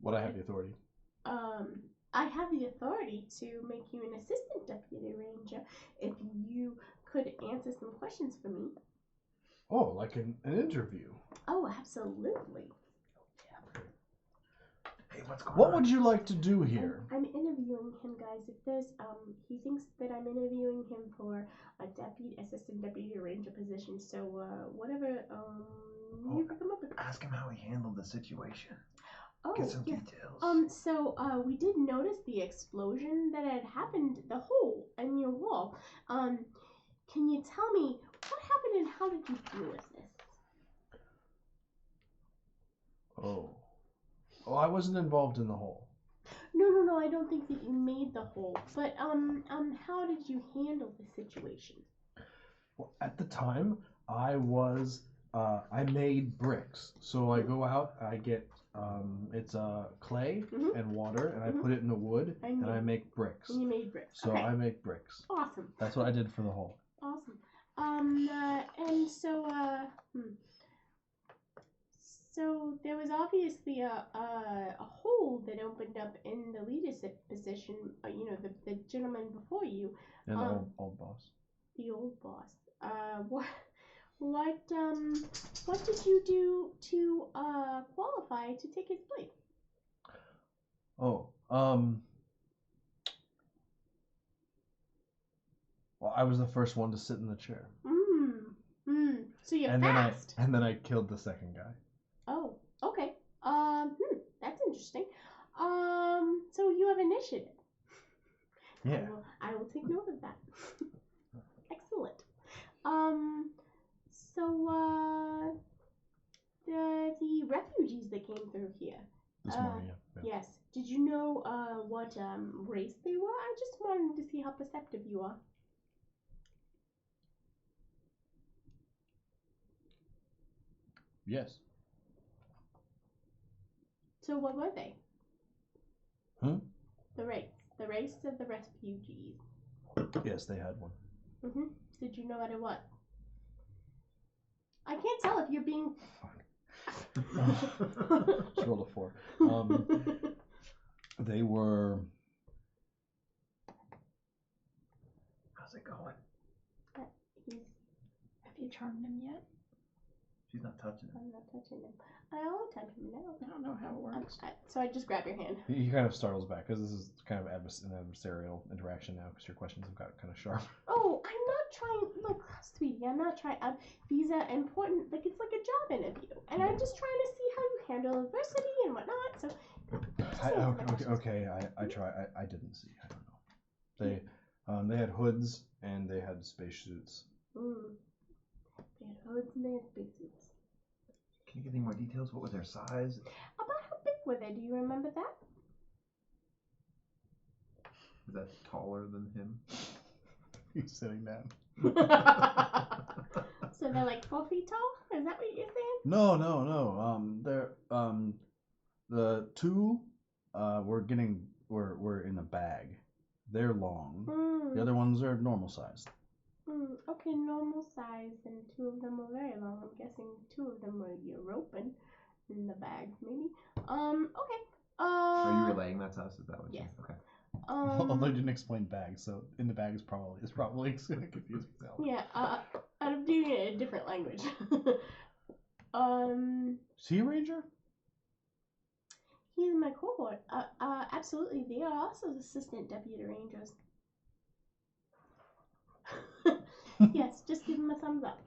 What I have the authority. I have the authority to make you an assistant deputy ranger if you could answer some questions for me. Oh, like an interview. Oh, absolutely. Hey, what's going What on? would you like to do here? I'm interviewing him, guys. If there's he thinks that I'm interviewing him for a assistant deputy ranger position. So whatever you can come up with. Ask him how he handled the situation. Oh, Get some yeah. details. So we did notice the explosion that had happened, the hole in your wall. Can you tell me what happened and how did you deal with this? Oh, I wasn't involved in the hole. No, I don't think that you made the hole. But how did you handle the situation? Well, at the time, I made bricks. So I go out, I get it's clay Mhm. and water, and I Mhm. put it in the wood, And and I make bricks. you made bricks. So Okay. I make bricks. Awesome. That's what I did for the hole. Awesome. And so so there was obviously a hole that opened up in the leadership position. The gentleman before you, And the old boss. the old boss. What did you do to qualify to take his place? Oh, Well, I was the first one to sit in the chair. So you're and fast. Then I killed the second guy. Oh, okay. That's interesting. So you have initiative. Yeah. I will take note of that. Excellent. So the refugees that came through here. This morning, yeah. Yes. Did you know what race they were? I just wanted to see how perceptive you are. Yes. So what were they? The race of the refugees. Yes, they had one. Did you know what it was? I can't tell if you're being. Just rolled a 4. They were. How's it going? Have you charmed him yet? She's not touching him. I'm not touching him. I'll touch him now. I don't know how it works. So I just grab your hand. He kind of startles back because this is kind of an adversarial interaction now because your questions have got kind of sharp. Oh, I'm not trying. Look, sweetie, I'm not trying. These are important. Like, it's like a job interview, and I'm just trying to see how you handle adversity and whatnot. So. Okay, I try. I didn't see. I don't know. They had hoods and they had spacesuits. They had hoods and they had spacesuits. Can you get any more details? What was their size? About how big were they? Do you remember that? Is that taller than him? He's sitting down. So they're like 4 feet tall? Is that what you're saying? No. They're the two were in a bag. They're long. The other ones are normal sized. Okay, normal size, and 2 of them were very long. I'm guessing 2 of them were European in the bag, maybe. Okay. Are you relaying that to us? Is that what? Yes. Okay. Although I didn't explain bags, so in the bag is probably going to confuse myself. Yeah. I'm doing it in a different language. Is he a ranger? He's in my cohort. Absolutely. They are also assistant deputy rangers. Yes, just give him a thumbs up.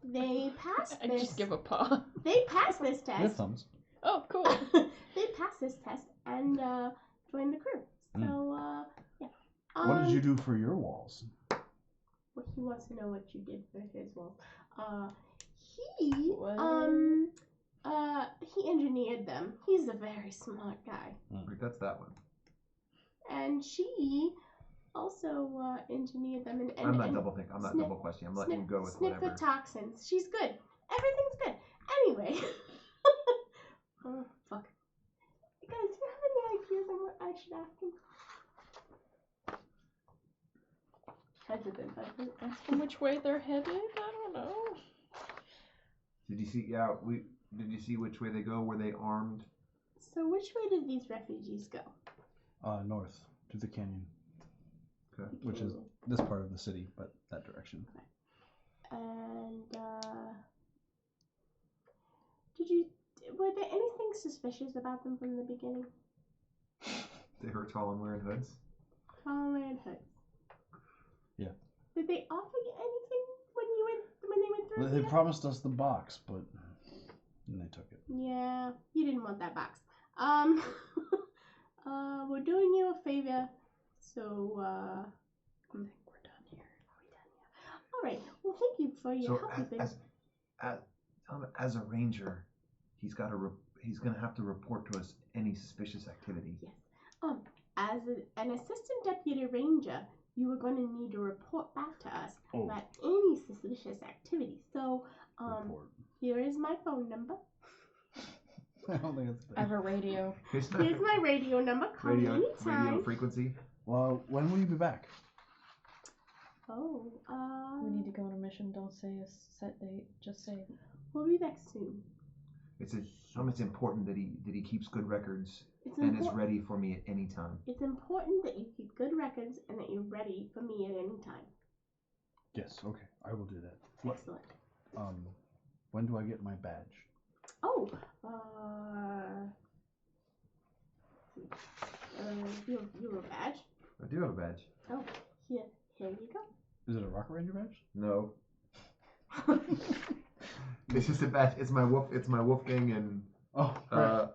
They passed this. I just give a paw. They passed this Your test. thumbs. Oh, cool. They passed this test and joined the crew. So, yeah. What did you do for your walls? Well, he wants to know what you did for his walls. He engineered them. He's a very smart guy. Wait, that's that one. And she also engineered them. And I'm not double questioning. I'm letting you go with whatever. Toxins. She's good. Everything's good. Anyway. Oh, fuck. Guys, do you have any ideas on what I should ask him? Hesitant. Ask them which way they're headed. I don't know. Did you see? Yeah, Did you see which way they go? Were they armed? So which way did these refugees go? North to the canyon. Okay. Which is this part of the city, but that direction. Okay. And were there anything suspicious about them from the beginning? They were tall and wearing hoods. Tall and hoods. Yeah. Did they offer you anything when they went through? They promised us the box, but then they took it. Yeah, you didn't want that box. We're doing you a favor, so I think we're done here. Are we done here? All right. Well, thank you for your help. As a ranger, he's gonna have to report to us any suspicious activity. Yes. As an assistant deputy ranger, you are going to need to report back to us about any suspicious activity. So, here is my phone number. I don't think it's I have a radio. Here's my radio number. Call me anytime. Radio frequency. Well, when will you be back? We need to go on a mission. Don't say a set date. Just say we'll be back soon. It's important that he keeps good records and is ready for me at any time. It's important that you keep good records and that you're ready for me at any time. Yes. Okay. I will do that. Excellent. When do I get my badge? You have a badge? I do have a badge. Oh, Here you go. Is it a Rocket Ranger badge? No. It's just a badge. It's my Wolfgang and Oh, right.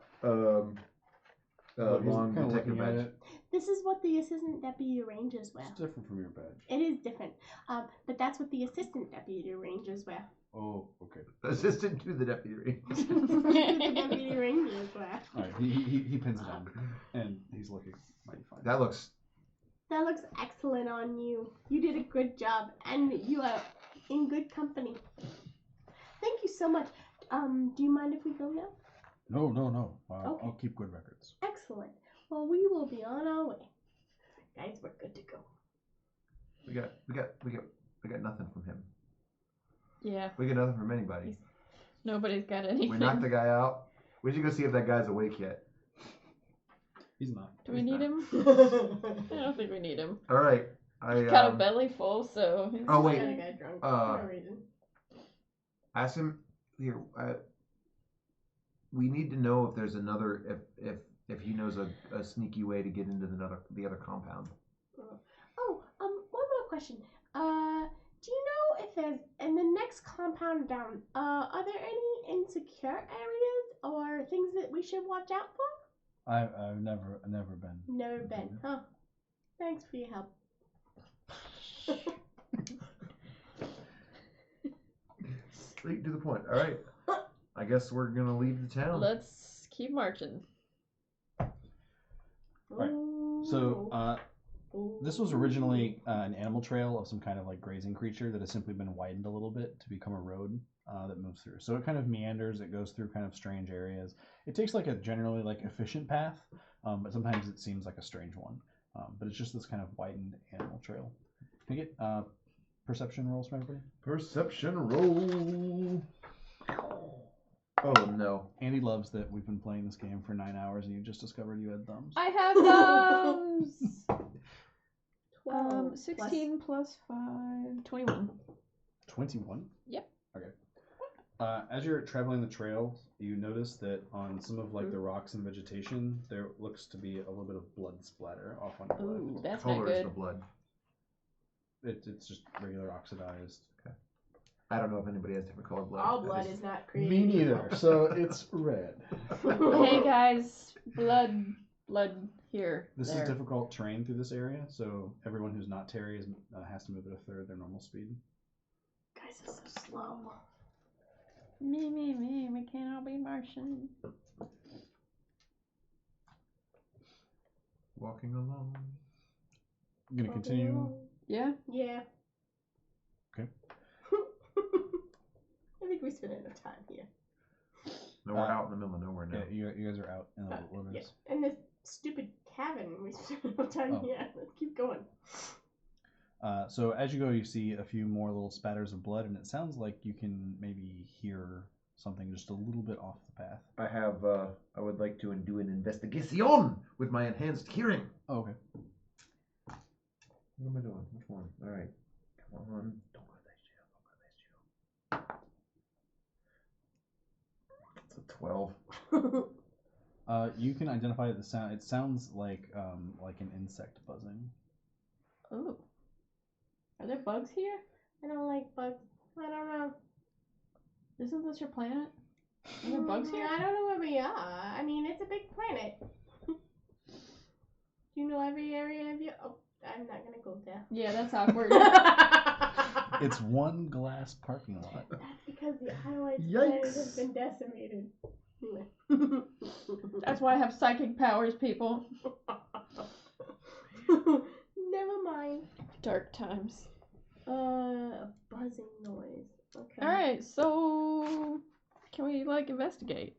He's long kinda detective looking at badge. it. This is what the assistant deputy rangers wear. It's different from your badge. It is different, but that's what the assistant deputy rangers wear. Oh, okay. Assistant to the deputy. The deputy rangers wear. All right, he pins it down, and he's looking mighty fine. That looks. That looks excellent on you. You did a good job, and you are in good company. Thank you so much. Do you mind if we go now? No. Okay. I'll keep good records. Excellent. Well, we will be on our way. Guys, we're good to go. We got nothing from him. Yeah. We got nothing from anybody. Nobody's got anything. We knocked the guy out. We should go see if that guy's awake yet. He's not. Do we need him? I don't think we need him. All right. Got a belly full, so. He's Oh, wait. I got drunk for no reason. Ask him here. We need to know if there's another. If he knows a sneaky way to get into the other compound. Oh, one more question. Do you know if there's in the next compound down? Are there any insecure areas or things that we should watch out for? I've never been. Never been. Huh. Thanks for your help. Straight to the point. All right. I guess we're gonna leave the town. Let's keep marching. Right. So, this was originally an animal trail of some kind of like grazing creature that has simply been widened a little bit to become a road that moves through. So it kind of meanders. It goes through kind of strange areas. It takes like a generally like efficient path, but sometimes it seems like a strange one. But it's just this kind of widened animal trail. Can I get perception rolls from everybody? Perception roll. Oh no. Andy loves that we've been playing this game for 9 hours and you just discovered you had thumbs. I have thumbs! 12 16 plus 5. 21. 21? Yep. Okay. As you're traveling the trail, you notice that on some of like the rocks and vegetation, there looks to be a little bit of blood splatter off on your Ooh, left. that's not Color is good. the blood. It's just regular oxidized. I don't know if anybody has different colored blood. All blood is not created. Me neither. So it's red. Hey guys, blood here. This there. is difficult terrain through this area, so everyone who's not Terry has to move at a third their normal speed. Guys are so slow. Me, we can't all be Martian. Walking along. I'm gonna continue. Yeah? Yeah. Okay. I think we spent enough time here. No, we're out in the middle of nowhere now. Yeah, you guys are out in the wilderness. Yeah. In this stupid cabin, we spent enough time here. Let's keep going. So as you go, you see a few more little spatters of blood, and it sounds like you can maybe hear something just a little bit off the path. I would like to do an investigation with my enhanced hearing. Oh, okay. What am I doing? Which one? All right. Come on. Don't go to that jail. It's a 12. You can identify the sound. It sounds like an insect buzzing. Oh. Are there bugs here? I don't like bugs. I don't know. Isn't this your planet? Are there bugs here? I don't know where we are. I mean, it's a big planet. Do you know every area of your... Oh, I'm not going to go there. Yeah, that's awkward. It's one glass parking lot. That's because the highlights Yikes. planet has been decimated. Anyway. That's why I have psychic powers, people. Never mind. Dark times. A buzzing noise. Okay. Alright, so can we investigate?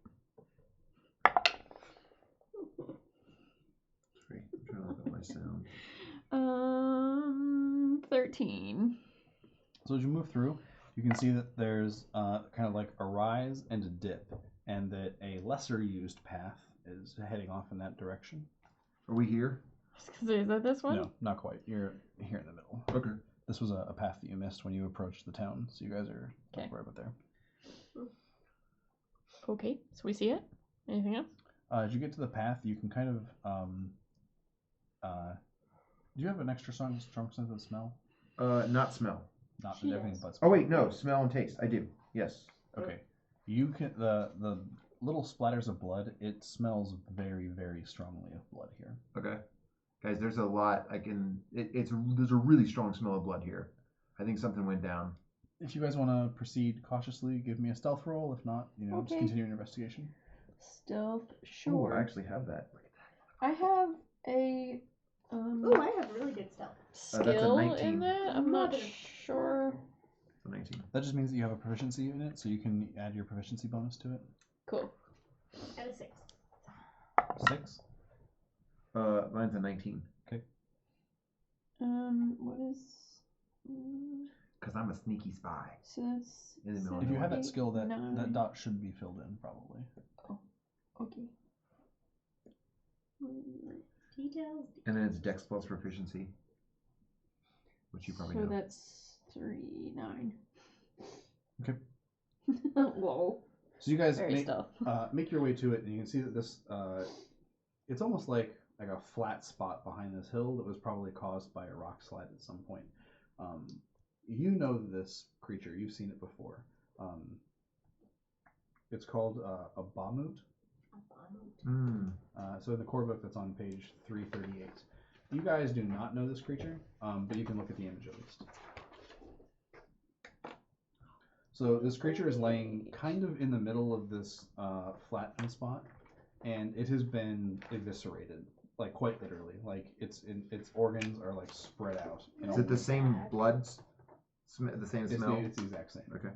Great. I'm trying to look at my sound. 13. So as you move through, you can see that there's kind of like a rise and a dip, and that a lesser used path is heading off in that direction. Are we here? Is that this one? No, not quite. You're here in the middle. Okay. This was a path that you missed when you approached the town, so you guys are Okay. right about there. Okay, so we see it. Anything else? As you get to the path, you can kind of do you have an extra strong sense of smell? Not smell. Not She everything does. but Oh wait, no, smell and taste. I do. Yes. Okay. You can the little splatters of blood. It smells very, very strongly of blood here. Okay. Guys, there's a lot. There's a really strong smell of blood here. I think something went down. If you guys want to proceed cautiously, give me a stealth roll. If not, just Okay. continue your investigation. Stealth, Oh, sure. I actually have that. I have a Ooh, I have really good stuff. that's a skill 19. in that. I'm not Mother. sure. It's a 19. That just means that you have a proficiency in it, so you can add your proficiency bonus to it. Cool. And a 6. 6. Mine's a 19. What is? Because I'm a sneaky spy. So that's. In the middle. If you have that 8, skill, that 9. dot should be filled in probably. Okay. Details. And then it's Dex plus proficiency, which you probably So know. that's 3, 9. Okay. Whoa. So you guys Very stealth. make your way to it, and you can see that this it's almost like a flat spot behind this hill that was probably caused by a rock slide at some point. You know this creature. You've seen it before. It's called a Bahamut. So in the core book that's on page 338. You guys do not know this creature, but you can look at the image at least. So this creature is laying kind of in the middle of this flattened spot, and it has been eviscerated, like quite literally. Like its organs are like spread out. Is it the same blood? The same smell? It's the exact same. Okay.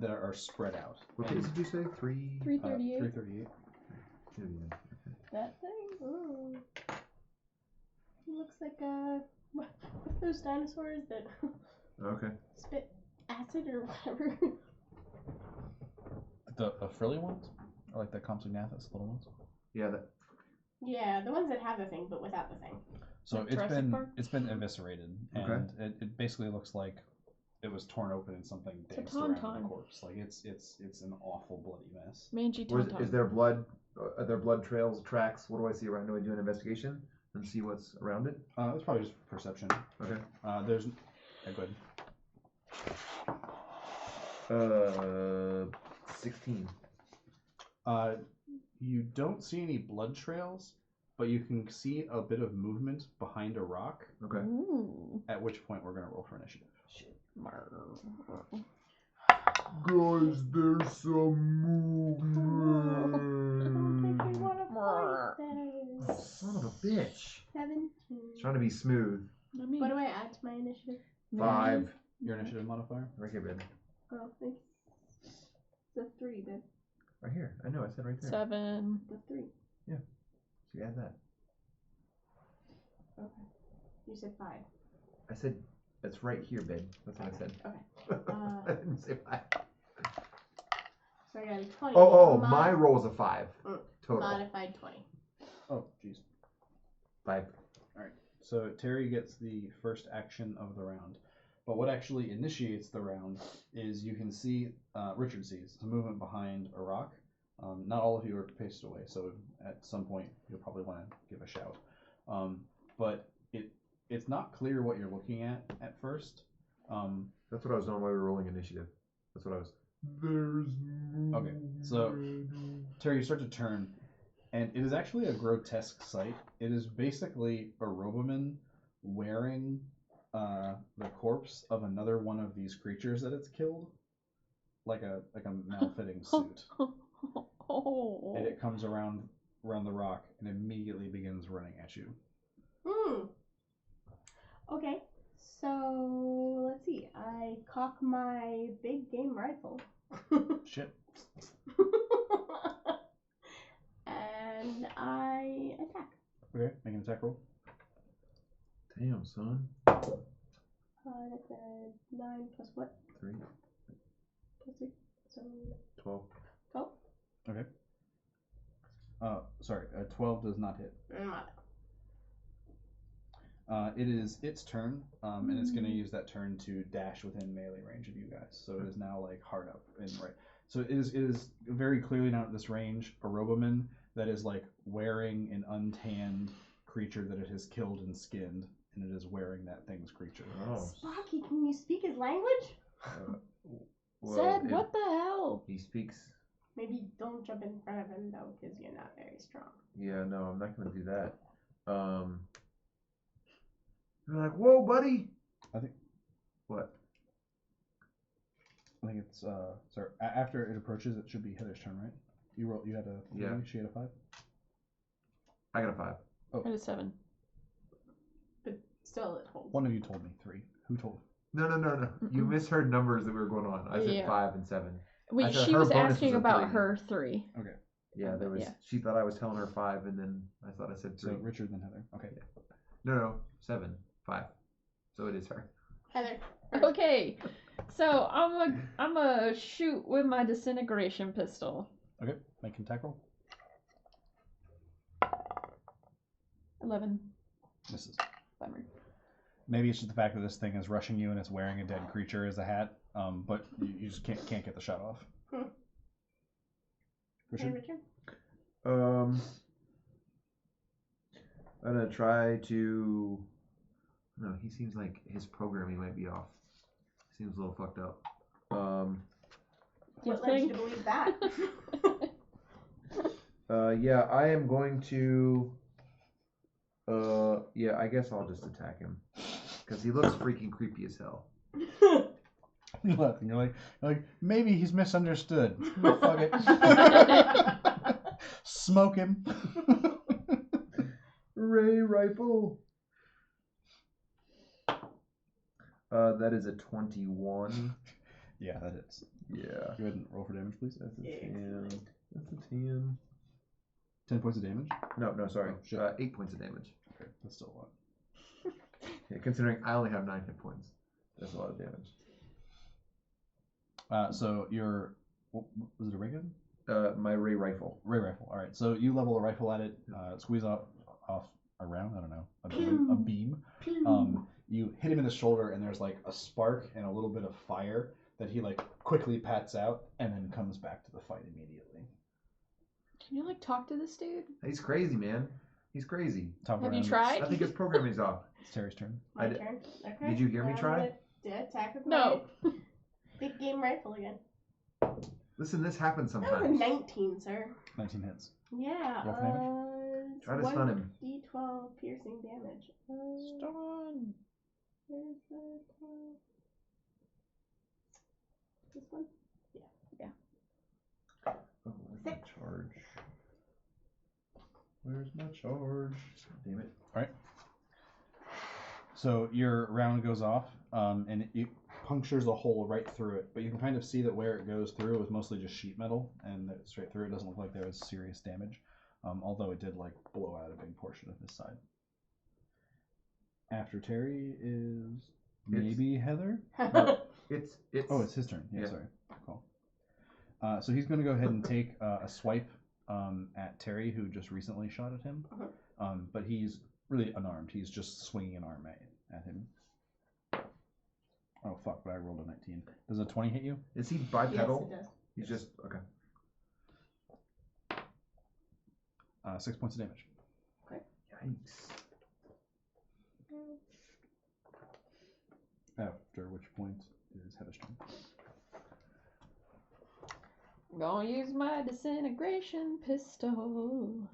That are spread out. What page did you say? 3? 338. 338. That thing. Ooh. He looks like those dinosaurs that Okay. spit acid or whatever. The frilly ones? Or like the Compsognathus little ones? Yeah. Yeah, the ones that have the thing but without the thing. So Like Jurassic Park? it's been eviscerated, and it basically looks like it was torn open and something It's a danced around tauntaun. the corpse. Like it's an awful bloody mess. Mangy Is tauntaun. there blood? Are there blood trails, tracks? What do I see around? Do I do an investigation and see what's around it? It's probably just perception. Okay. There's go Uh, 16. ahead. You don't see any blood trails, but you can see a bit of movement behind a rock. Okay. Ooh. At which point we're gonna roll for initiative. Guys, there's some I don't think we movement. want to fight this. Son of a bitch. 17. Trying to be smooth. What do I add to my initiative? 5. Your initiative modifier. Right here, babe. Oh, thanks. The 3, babe. Right here. I know. I said right there. 7. The 3. So you add that. Okay. You said 5. I said it's right here, babe. That's what I said. Okay. I didn't say 5. So I got a 20. Oh, my roll is a 5. Total. Modified 20. Oh, jeez. 5. So Terry gets the first action of the round. But what actually initiates the round is you can see, Richard sees some movement behind a rock. Not all of you are paced away, so at some point you'll probably want to give a shout. But it's not clear what you're looking at first. That's what I was on while we were rolling initiative. That's what I was. There's movement. Okay, so Terry, you start to turn, and it is actually a grotesque sight. It is basically a Roboman wearing the corpse of another one of these creatures that it's killed, like a malfitting suit, Oh. and it comes around the rock and immediately begins running at you. Okay. So, let's see. I cock my big game rifle. Shit. And I attack. Okay, make an attack roll. Damn, son. That's a 9 plus what? 3. Plus 3. So, 12. 12? Okay. Sorry, 12 does not hit. It is its turn, and it's going to use that turn to dash within melee range of you guys. So it is now like hard up and right. So it is very clearly now at this range a Roboman that is like wearing an untanned creature that it has killed and skinned, and it is wearing that thing's creature. Oh. Sprocky, can you speak his language? Said, what the hell? He speaks. Maybe don't jump in front of him though, because you're not very strong. Yeah, no, I'm not gonna do that. You're like, whoa, buddy. I think. What? I think it's sorry. After it approaches, it should be Heather's turn, right? You roll. You had a 3. Yeah. She had a 5. I got a 5. I had a 7. But still, it holds. One of you told me 3. Who told? No. You misheard numbers that we were going on. I said Yeah. 5 and 7. Wait, said she her was bonus asking was a about 3. her 3. Okay. Yeah, there was. Yeah. She thought I was telling her 5, and then I thought I said 3. So Richard then Heather. Okay. No, 7, 5. So it is her. Heather. Okay, so I'm a shoot with my disintegration pistol. Okay. Make an attack roll. 11. Misses. Bummer. Maybe it's just the fact that this thing is rushing you and it's wearing a dead creature as a hat. But you just can't get the shot off. Hey, Richard. Richard. I'm gonna try to. No, he seems like his programming might be off. Seems a little fucked up. You What led you think? to believe that? Yeah, I am going to. Yeah, I guess I'll just attack him because he looks freaking creepy as hell. You're laughing. You're like maybe he's misunderstood. Fuck it. Smoke him. Ray rifle. That is a 21. Yeah, that is. Yeah. Go ahead and roll for damage, please. That's a 10. Excellent. That's a 10. 10 points of damage. No, sorry. Oh, shit. 8 points of damage. Okay, that's still a lot. Yeah, considering I only have 9 hit points, that's a lot of damage. So your was it a ray gun? My ray rifle. Ray rifle. All right. So you level a rifle at it, squeeze off a round. I don't know, a beam. You hit him in the shoulder, and there's like a spark and a little bit of fire that he like quickly pats out, and then comes back to the fight immediately. Can you like talk to this dude? He's crazy, man. He's crazy. Top Have you round, tried? I think his programming's off. It's Terry's turn. My I did- turn. Okay. Did you hear me I'm try? gonna attack with No. my big game rifle again. Listen, this happens That was a sometimes. 19, sir. 19 hits. Yeah. Roll for damage? Try to stun him. D12 piercing damage. Stun. Where's the 12? This one? Oh, where's my charge? Where's my charge? Damn it. So your round goes off, and it punctures a hole right through it. But you can kind of see that where it goes through was mostly just sheet metal, and that straight through it doesn't look like there was serious damage. Although it did like blow out a big portion of his side. After Terry is maybe Heather. No, it's. Oh, it's his turn. Yeah, Yeah. sorry. Cool. So he's going to go ahead and take a swipe at Terry, who just recently shot at him. But he's really unarmed. He's just swinging an arm at him. Oh, fuck, but I rolled a 19. Does a 20 hit you? Is he Yes, bipedal? it does. He's just okay. 6 points of damage. Yikes. After which point is Heather's turn. I'm gonna use my disintegration pistol.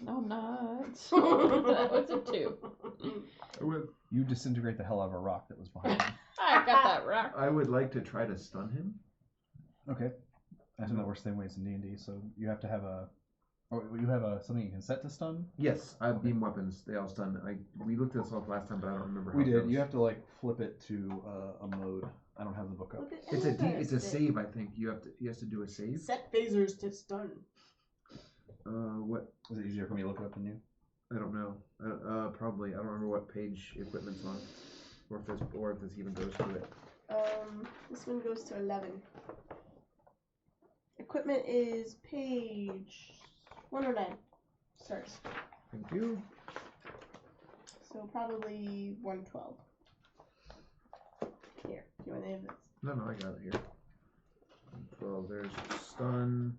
No, I'm not. That was a 2. You disintegrate the hell out of a rock that was behind you. I got that rock. I would like to try to stun him. Okay. I assume that works the same way as in D&D, so you have to have a... Or you have something you can set to stun? Yes, I have beam weapons. They all stun. We looked this up last time, but I don't remember how We it did. goes. You have to like flip it to a mode. I don't have the book up. Look at It's a this. save, I think. He has to do a save. Set phasers to stun. What? Is it easier for me to look it up than you? I don't know. Probably. I don't remember what page equipment's on, or if this even goes to it. This one goes to 11. Equipment is page 109. Starts. Thank you. So probably 112. Here, do you want any of this? No, I got it here. 12. There's stun.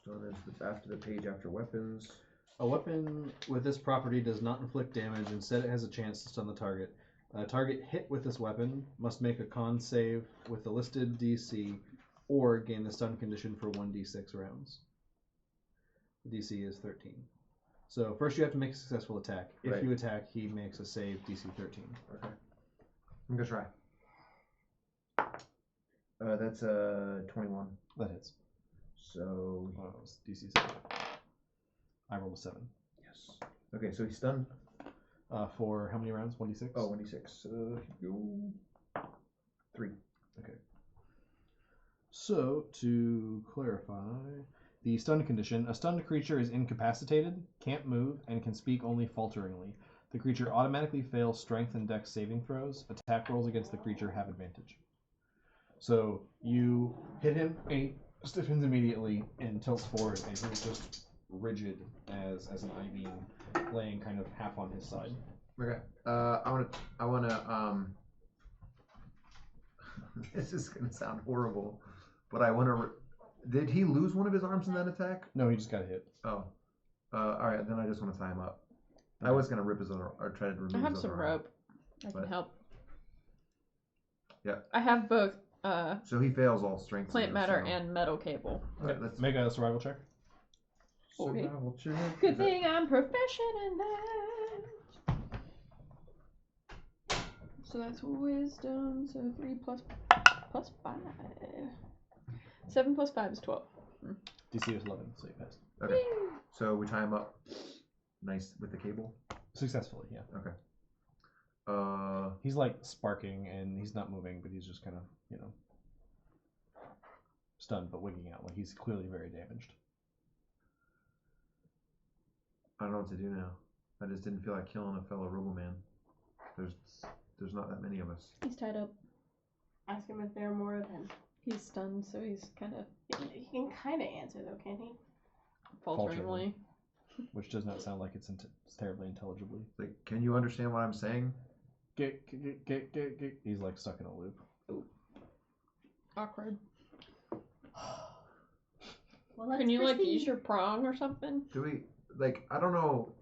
Stun is after the page after weapons. A weapon with this property does not inflict damage. Instead, it has a chance to stun the target. A target hit with this weapon must make a con save with the listed DC or gain the stun condition for 1d6 rounds. The DC is 13. So first you have to make a successful attack. If Right. you attack, he makes a save DC 13. Okay. I'm gonna try. That's 21. That hits. So It's DC 7. I rolled a 7. yes. Okay, so he's stunned. For how many rounds? 1d6? Oh, 1d6. Go 3. So, to clarify, the stun condition, a stunned creature is incapacitated, can't move, and can speak only falteringly. The creature automatically fails strength and dex saving throws. Attack rolls against the creature have advantage. So, you hit him, and he stiffens immediately and tilts forward, and he's just rigid as an I-beam, laying kind of half on his side. Okay. I wanna this is gonna sound horrible, but I wanna. Did he lose one of his arms in that attack? No, he just got hit. Oh. All right. Then I just want to tie him up. I was gonna rip his other, or try to remove. I have his some other arm. rope. I can help. Yeah. I have both So he fails all strength. plant saves, matter so- and metal cable. All right, let's Make a survival check. Okay. survival check. Good thing I'm proficient in that. So that's wisdom. So 3 plus 5. 7 plus 5 is 12. DC was 11, so you passed. Okay. So we tie him up. Nice with the cable. Successfully, yeah. Okay. He's like sparking and he's not moving, but he's just kind of, stunned but wigging out. Like he's clearly very damaged. I don't know what to do now. I just didn't feel like killing a fellow Roboman. There's not that many of us. He's tied up. Ask him if there are more of him. He's stunned, so he's kind of He can kind of answer though, can't he? falteringly. Which does not sound like it's terribly intelligibly. Like, can you understand what I'm saying? Get. He's like stuck in a loop. Awkward. Well, let's Can you like proceed. use your prong or something? Do we I don't know.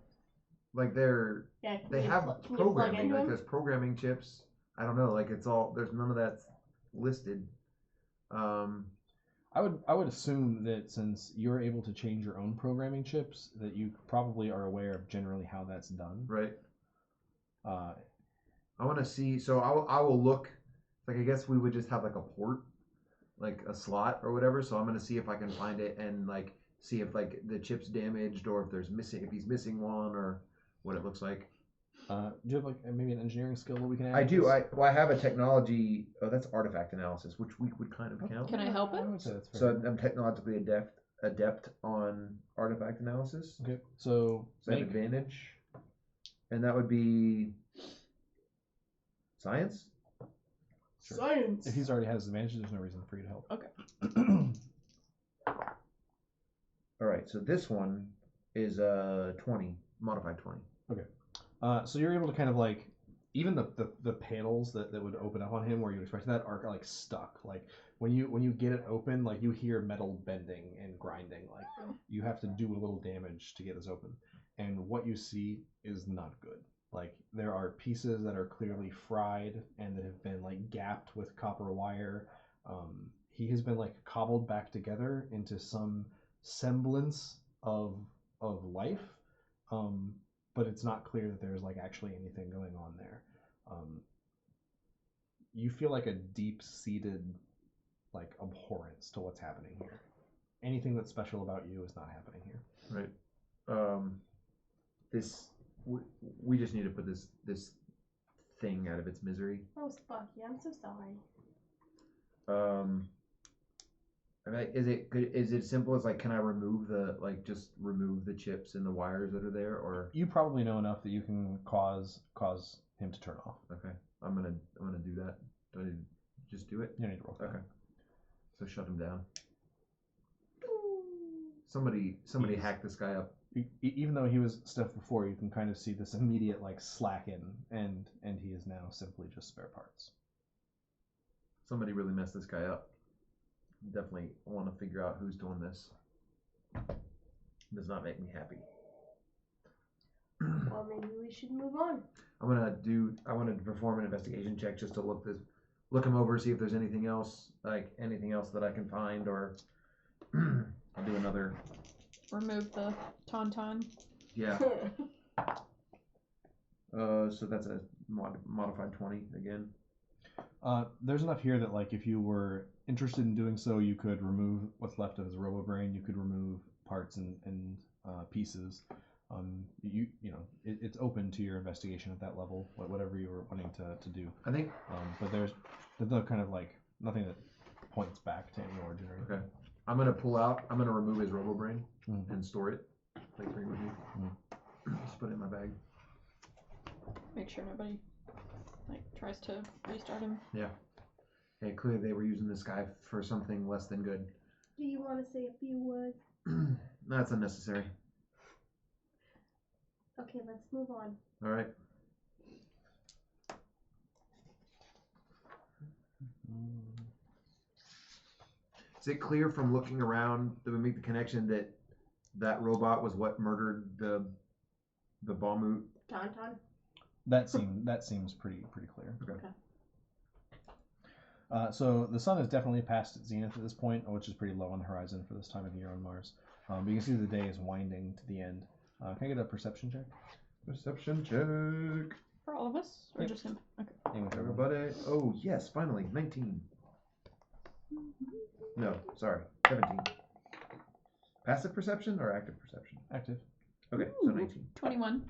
Like Yeah, they can have you plug programming. into Like him? there's programming chips. I don't know. Like it's all there's none of that's listed. I would assume that since you're able to change your own programming chips, that you probably are aware of generally how that's done. Right. Uh, I want to see. So I will look. Like I guess we would just have like a port, like a slot or whatever. So I'm gonna see if I can find it and like see if like the chip's damaged or if he's missing one or what it looks like. do you have like maybe an engineering skill that we can add? I to do. this? I have a technology. Oh, that's artifact analysis, which we would kind of count. Can I help I him? would say that's fair. So I'm technologically adept on artifact analysis. Okay, so So I have make, advantage, and that would be science. Sure. Science. if he's already has advantage, there's no reason for you to help. Okay. All right. So this one is 20, modified 20. So you're able to kind of like, even the panels that would open up on him where you expect that are like stuck. Like when you get it open, like you hear metal bending and grinding. Like you have to do a little damage to get this open. And what you see is not good. Like there are pieces that are clearly fried and that have been like gapped with copper wire. He has been like cobbled back together into some semblance of life. But it's not clear that there's like actually anything going on there. You feel like a deep-seated like abhorrence to what's happening here. Anything that's special about you is not happening here. Right. We just need to put this thing out of its misery. Oh, Sparky, I'm so sorry. I mean, is it simple as like, can I remove just remove the chips and the wires that are there, or You probably know enough that you can cause him to turn off. okay, I'm gonna do that. Do I need to just do it? You don't need to roll for that. Okay. So shut him down. Somebody Yes. hack this guy up. Even though he was stiff before, you can kind of see this immediate like slacken, and he is now simply just spare parts. Somebody really messed this guy up. Definitely want to figure out who's doing this. Does not make me happy. Well, maybe we should move on. I want to perform an investigation check just to look him over, see if there's anything else that I can find, or I'll do another. Remove the tauntaun. Yeah. So that's a modified 20 again. There's enough here that, like, if you were interested in doing so, you could remove what's left of his robo-brain. You could remove parts and pieces. It's open to your investigation at that level, whatever you were wanting to do. I think. But there's no kind of like nothing that points back to any origin or anything. Okay. I'm gonna remove his robo-brain and store it. Like, bring it with me. Just put it in my bag. Make sure nobody tries to restart him. Yeah. Hey, clearly they were using this guy for something less than good. Do you want to say a few words? That's unnecessary. Okay, let's move on. All right. Is it clear from looking around that we make the connection that robot was what murdered the Bahamut? Tauntaun? That seems pretty clear. Okay. So the sun is definitely past its zenith at this point, which is pretty low on the horizon for this time of year on Mars. But you can see the day is winding to the end. Can I get a perception check? Perception check. For all of us? Or Yep. just him? Okay. Everybody. Oh, yes, finally. 19. No, sorry. 17. Passive perception or active perception? Active. Okay, so 19. 21.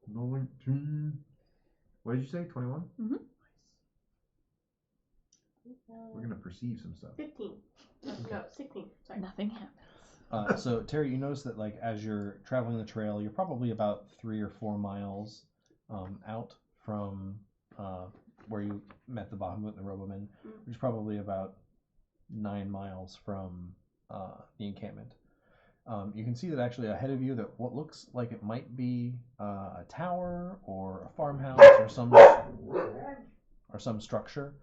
19. What did you say? 21? Mm-hmm. We're going to perceive some stuff. 15. No, 16. Sorry. Nothing happens. So Terry, you notice that like as you're traveling the trail, you're probably about 3 or 4 miles out from where you met the Bahamut and the Roboman, which is probably about 9 miles from the encampment. You can see that actually ahead of you that what looks like it might be a tower or a farmhouse or some structure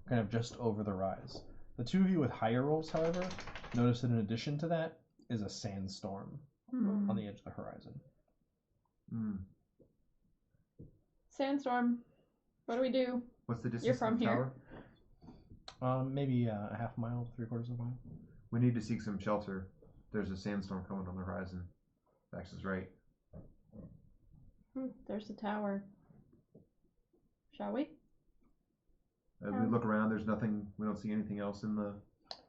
kind of just over the rise. The two of you with higher rolls, however, notice that in addition to that is a sandstorm on the edge of the horizon. Sandstorm. What do we do? What's the distance You're from to the here. Tower? Maybe a half mile, 3/4 of a mile. We need to seek some shelter. There's a sandstorm coming on the horizon. Vax is right. There's the tower. Shall we? As we look around, there's nothing. We don't see anything else in the.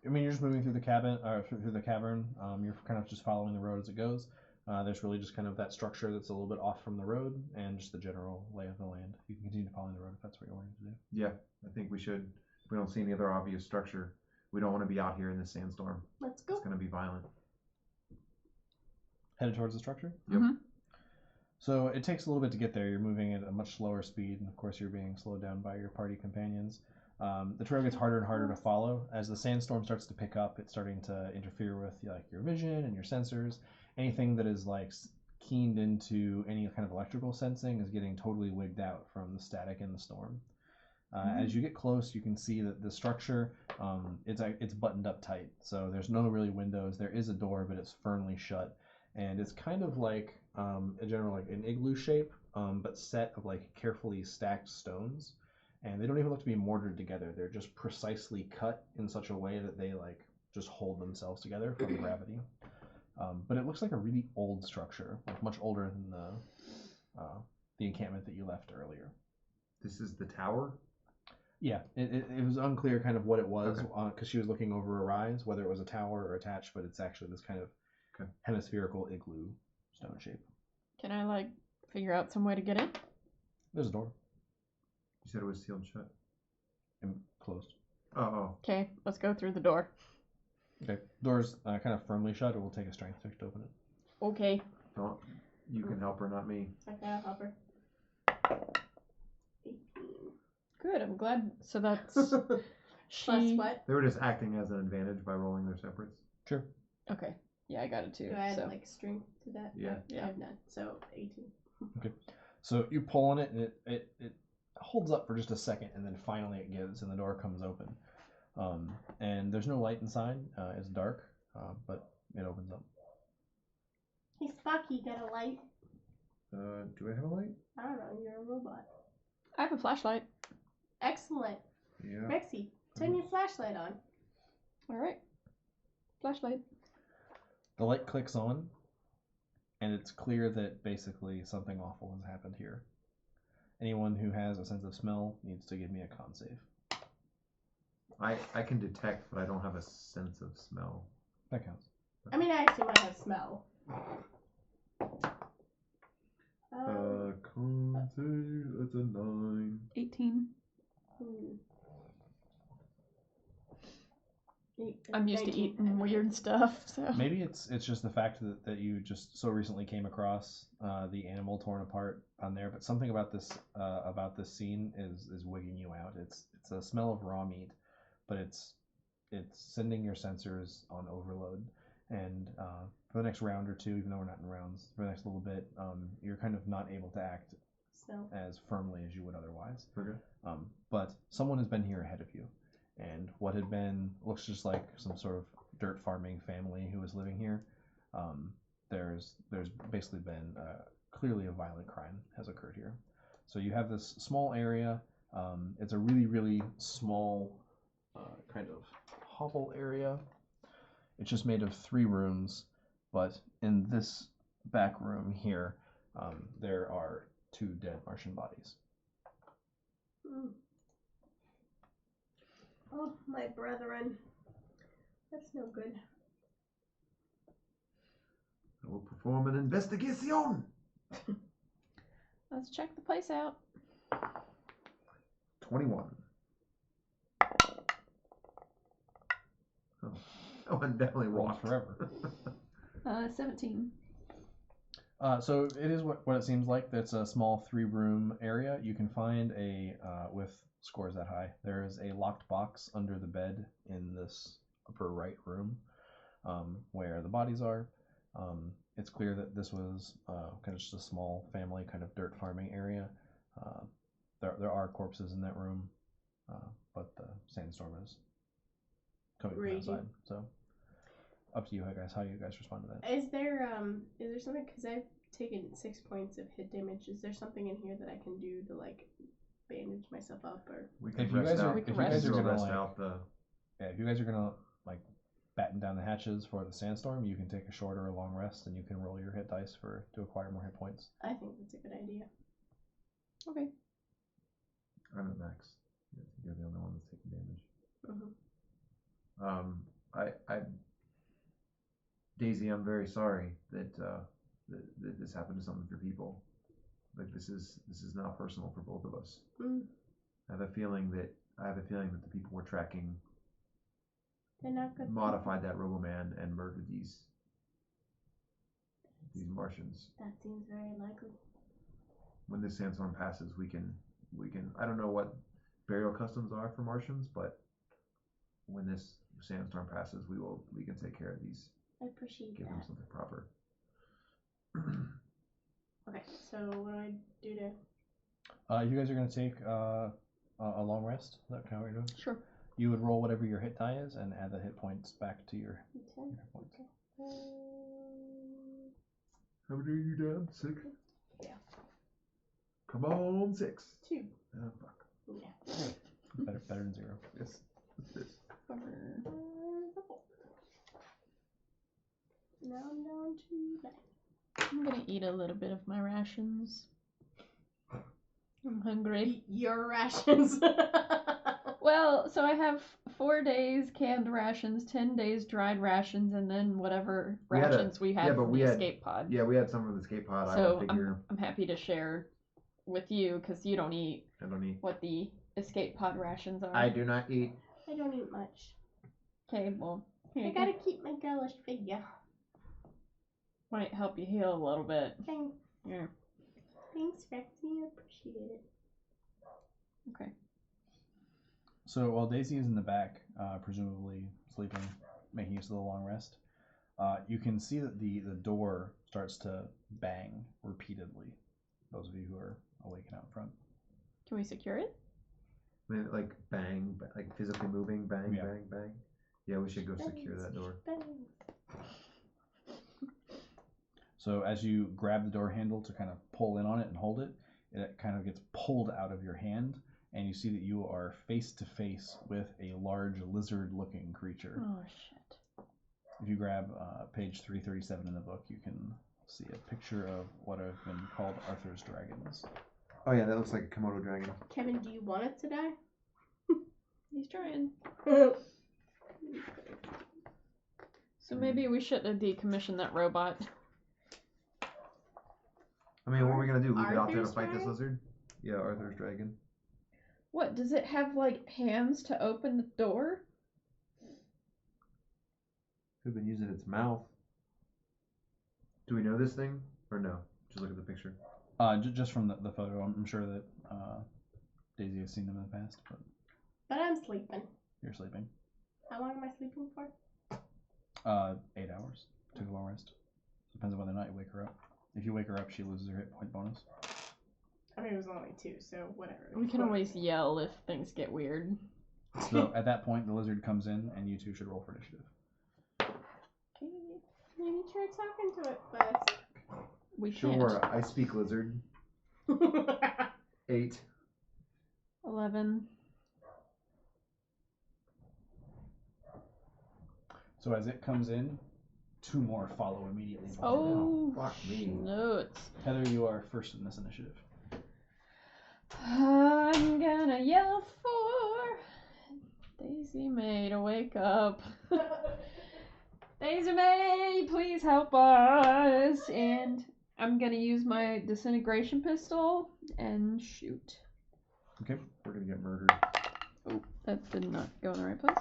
I mean, you're just moving through the cabin or through the cavern. You're kind of just following the road as it goes. There's really just kind of that structure that's a little bit off from the road and just the general lay of the land. You can continue following the road if that's what you're wanting to do. Yeah, I think we should. If we don't see any other obvious structure, we don't want to be out here in this sandstorm. Let's go. It's going to be violent. Headed towards the structure? Yep. Mm-hmm. So it takes a little bit to get there. You're moving at a much slower speed, and of course you're being slowed down by your party companions. The trail gets harder and harder to follow. As the sandstorm starts to pick up, it's starting to interfere with your vision and your sensors. Anything that is keyed into any kind of electrical sensing is getting totally wigged out from the static in the storm. As you get close, you can see that the structure it's buttoned up tight. So there's no really windows. There is a door, but it's firmly shut, and it's kind of like a general an igloo shape, but set of carefully stacked stones. And they don't even look to be mortared together. They're just precisely cut in such a way that they just hold themselves together from gravity. But it looks like a really old structure, much older than the encampment that you left earlier. This is the tower? Yeah, it was unclear kind of what it was because she was looking over a rise, whether it was a tower or attached, but it's actually this kind of hemispherical igloo stone shape. Can I figure out some way to get in? There's a door. You said it was sealed shut. And closed. Oh. Okay, let's go through the door. Okay, door's kind of firmly shut. It will take a strength check to open it. Okay. Don't. You can help her, not me. Okay, I'll help her. 18. Good, I'm glad. So that's... Plus what? They were just acting as an advantage by rolling their separates. Sure. Okay. Yeah, I got it too. Do I add so. strength to that? Yeah. I have none. So 18. Okay. So you pull on it, and it holds up for just a second, and then finally it gives, and the door comes open. And there's no light inside. It's dark, but it opens up. Hey, Sparky, got a light? Do I have a light? I don't know, you're a robot. I have a flashlight. Excellent. Yeah. Rexy, turn your flashlight on. All right. Flashlight. The light clicks on, and it's clear that basically something awful has happened here. Anyone who has a sense of smell needs to give me a con save. I can detect, but I don't have a sense of smell. That counts. I mean, I assume I have smell. Con save, that's a 9. 18. Hmm. I'm used to 19. eating weird stuff, so. Maybe it's just the fact that you just so recently came across the animal torn apart on there, but something about this scene is wigging you out. It's a smell of raw meat, but it's sending your sensors on overload. And for the next round or two, even though we're not in rounds, for the next little bit, you're kind of not able to act as firmly as you would otherwise. Okay. But someone has been here ahead of you. And what had been looks just like some sort of dirt farming family who was living here. There's basically been clearly a violent crime has occurred here. So you have this small area. It's a really, really small kind of hovel area. It's just made of 3 rooms, but in this back room here, there are 2 dead Martian bodies. Mm. Oh, my brethren. That's no good. I will perform an investigation. Let's check the place out. 21. Oh, that one definitely Rolls walked. forever. 17. So it is what it seems like. That's a small 3-room area. You can find with scores that high, there is a locked box under the bed in this upper right room where the bodies are. It's clear that this was kind of just a small family kind of dirt farming area. There are corpses in that room, but the sandstorm is coming from outside. So up to you guys, how you guys respond to that. Is there something, because I've taken 6 points of hit damage, is there something in here that I can do to like bandage myself up, or We can If you rest guys are- out. if you we can guys are go gonna, rest like- out the. Yeah, if you guys are gonna like batten down the hatches for the sandstorm, you can take a short or a long rest, and you can roll your hit dice to acquire more hit points. I think that's a good idea. Okay. I'm at max. You're the only one that's taking damage. Mm-hmm. I Daisy, I'm very sorry that that this happened to some of your people. Like this is not personal for both of us. Mm. I have a feeling that the people we're tracking They're not good. modified that Roboman and murdered these Martians. That seems very likely. When this sandstorm passes, we can. I don't know what burial customs are for Martians, but when this sandstorm passes, we can take care of these. I appreciate Give them that. something proper. Okay, so what do I do to? You guys are gonna take a long rest. Is that kind of what you're doing? Sure. You would roll whatever your hit die is and add the hit points back to your 10? hit points. Okay. How many are you down? 6? Yeah. Come on, 6. 2. Oh, fuck. Yeah. Better than 0. Yes. Now I'm down to 9. I'm gonna eat a little bit of my rations. I'm hungry. Your rations. Well, so I have 4 days canned rations, 10 days dried rations, and then whatever We had rations we had but from we the had- escape pod. Yeah, we had some from the escape pod. I So don't figure. I'm happy to share with you because you don't eat I don't eat. what the escape pod rations are. I do not eat. I don't eat much. Okay, well, here I you gotta go. keep my girlish figure. Might help you heal a little bit. Thanks. Yeah. Thanks, Rexy. I appreciate it. Okay. So while Daisy is in the back, presumably sleeping, making use of the long rest, you can see that the door starts to bang repeatedly. Those of you who are awake and out front. Can we secure it? I mean, like bang, like physically moving, bang, Yeah. bang, bang. Yeah, we should go secure that door. Bang. So as you grab the door handle to kind of pull in on it and hold it, it kind of gets pulled out of your hand, and you see that you are face to face with a large lizard-looking creature. Oh shit. If you grab page 337 in the book, you can see a picture of what have been called Arthur's dragons. Oh yeah, that looks like a Komodo dragon. Kevin, do you want it to die? He's trying. So maybe we shouldn't have decommissioned that robot. I mean, what are we gonna do? Leave it out there to Arthur's fight this dragon? lizard? Yeah, Arthur's dragon. What, does it have like hands to open the door? Could have been using its mouth. Do we know this thing or no? Just look at the picture. Just from the photo, I'm sure that Daisy has seen them in the past, but I'm sleeping. you're sleeping. How long am I sleeping for? 8 hours. Took a long rest. Depends on whether or not you wake her up. If you wake her up, she loses her hit point bonus. I mean, it was only 2, so whatever. We can always yell if things get weird. So at that point, the lizard comes in, and you two should roll for initiative. Okay. Maybe try talking to it first. We Sure, I speak lizard. 8. 11. So as it comes in, 2 more follow immediately. behind it. Oh, Fuck me. nuts. Heather, you are first in this initiative. I'm gonna yell for Daisy May to wake up. Daisy May, please help us. And I'm gonna use my disintegration pistol and shoot. Okay, we're gonna get murdered. Oh, that did not go in the right place.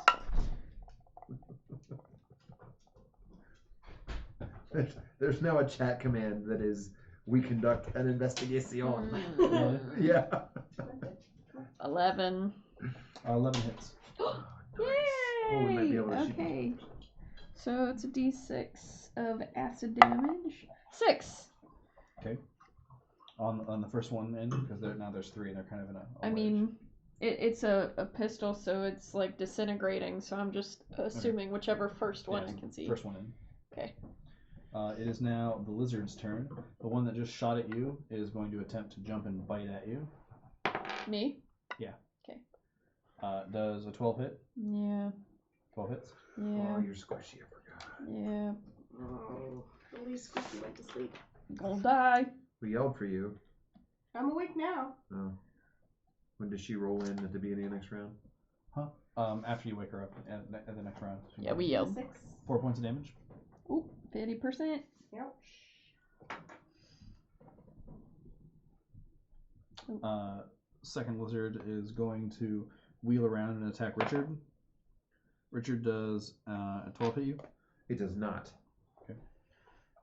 There's now a chat command that is, we conduct an investigation. Mm. Yeah. 11. 11 hits. Yay! Oh, we might be able to shoot. Okay. So it's a d6 of acid damage. 6. Okay. On the first one in, because now there's 3 and they're kind of in a I mean, it's a pistol, so it's like disintegrating. So I'm just assuming whichever first one I can see. First one in. Okay. It is now the lizard's turn. The one that just shot at you is going to attempt to jump and bite at you. Me? Does a 12 hit? Yeah. 12 hits? Yeah. Oh, you're squishy, I forgot. Yeah. Oh, at least Squeaky went to sleep. Gonna die. We yelled for you. I'm awake now. Oh. When does she roll in at the beginning of the next round? After you wake her up at the next round. Yeah, we yelled. 6. 4 points of damage. Ooh, 50%. Yep. Second lizard is going to wheel around and attack Richard. Richard does a 12 hit you. It does not. Okay.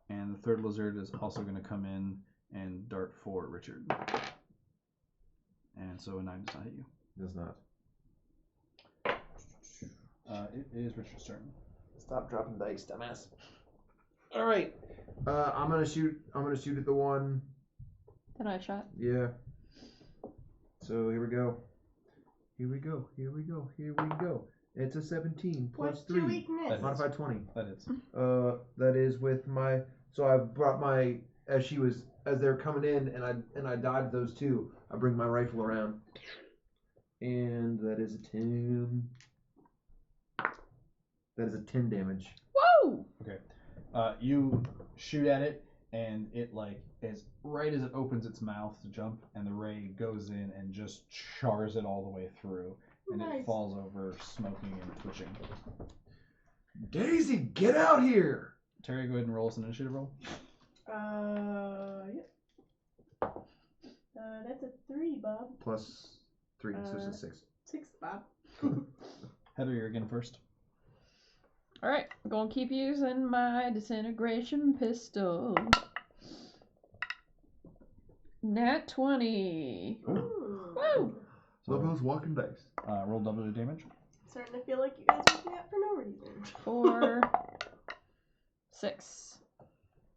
And the third lizard is also going to come in and dart for Richard. And so a 9 does not hit you. It does not. It is Richard's turn. Stop dropping dice, dumbass. All right. I'm gonna shoot at the one. That I shot. Yeah. So here we go. Here we go. Here we go. Here we go. It's a 17 plus What's your 3. weakness? That's- Modified 20. That is. That is with my. So I brought my as they're coming in, and I dodged those 2. I bring my rifle around, and that is a 10. That is a 10 damage. Whoa! Okay. You shoot at it, and it as right as it opens its mouth to jump, and the ray goes in and just chars it all the way through, and Nice. it falls over, smoking and twitching. Daisy, get out here! Terry, go ahead and roll us an initiative roll. Yep. That's a 3, Bob. Plus 3, so it's a 6. 6, Bob. Heather, you're again first. Alright, I'm gonna keep using my disintegration pistol. Nat 20. Ooh. Woo! Love those walking dice. Roll double the damage. Starting to feel like you guys woke me up for no reason. 4. 6.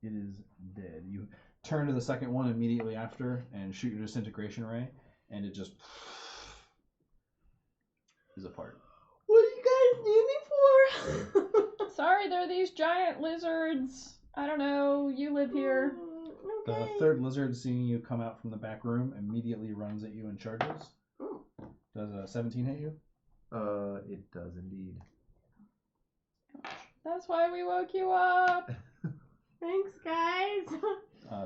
It is dead. You turn to the second one immediately after and shoot your disintegration ray, and it just is apart. What do you guys need me for? Sorry, they're these giant lizards. I don't know. You live here. The Okay. third lizard, seeing you come out from the back room, immediately runs at you and charges. Ooh. Does a 17 hit you? It does indeed. That's why we woke you up. Thanks, guys.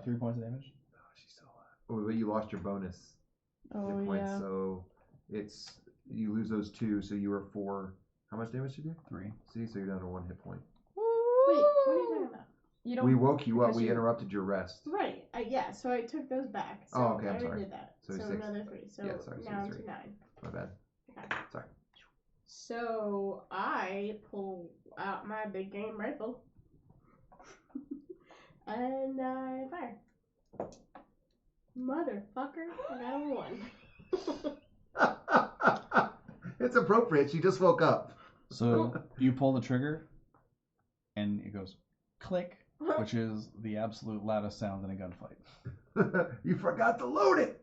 3 points of damage. Oh, she's still alive. Oh, but you lost your bonus Oh hit points, yeah. so you lose those 2, so you were 4. How much damage did you do? 3. See, so you're down to 1 hit point. Wait, what are you talking about? You don't. We woke you up. because We you- interrupted your rest. Right. Yeah. So I took those back. So Oh, okay, I'm I already sorry. did that. So So, 6. another 3. So Yeah, sorry, so now I'm 3. to 9. My bad. Okay. Sorry. So I pull out my big game rifle and I fire. Motherfucker! I got a 1. It's appropriate. She just woke up. So you pull the trigger, and it goes click, which is the absolute loudest sound in a gunfight. You forgot to load it.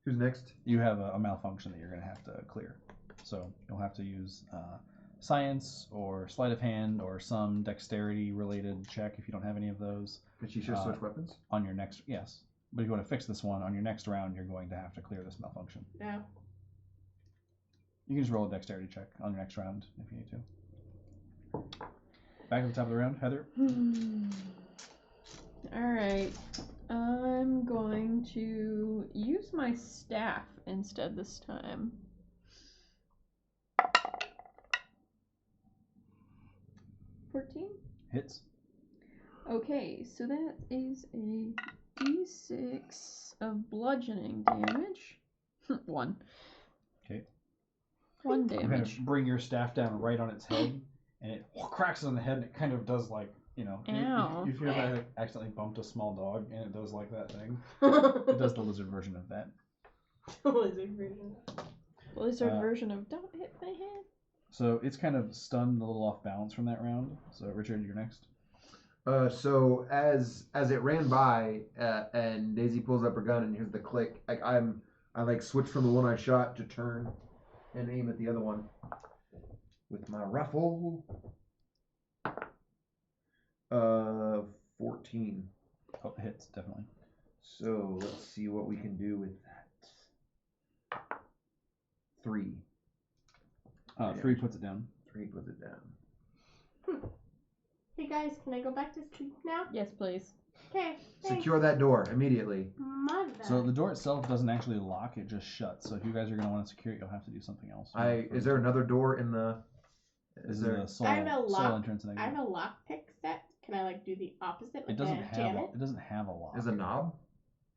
Who's next? You have a malfunction that you're going to have to clear. So you'll have to use science or sleight of hand or some dexterity related check if you don't have any of those Did she just switch weapons? on your next. Yes. But if you want to fix this one on your next round, you're going to have to clear this malfunction. No. You can just roll a dexterity check on your next round if you need to. Back at the top of the round, Heather. Alright. I'm going to use my staff instead this time. Hits. Okay, so that is a d6 of bludgeoning damage. 1. Okay. 1 You kind damage. of bring your staff down right on its head, and it cracks on the head, and it kind of does like, Ow. if you ever accidentally bumped a small dog, and it does like that thing. It does the lizard version of that. Lizard version. Lizard version of don't hit my head. So it's kind of stunned, a little off balance from that round. So Richard, you're next. So as it ran by, and Daisy pulls up her gun and hears the click, I like switch from the one I shot to turn and aim at the other one with my rifle. 14. Oh, hits definitely. So let's see what we can do with that. 3. 3 puts it down. 3 puts it down. Hey guys, can I go back to sleep now? Yes, please. Okay. Thanks. Secure that door immediately. Mother. So the door itself doesn't actually lock; it just shuts. So if you guys are going to want to secure it, you'll have to do something else. Is there another door in the? This is the soul I have a lock. entrance and I have exit. a lockpick set. Can I do the opposite? It doesn't have. jam it? It doesn't have a lock. There's a knob,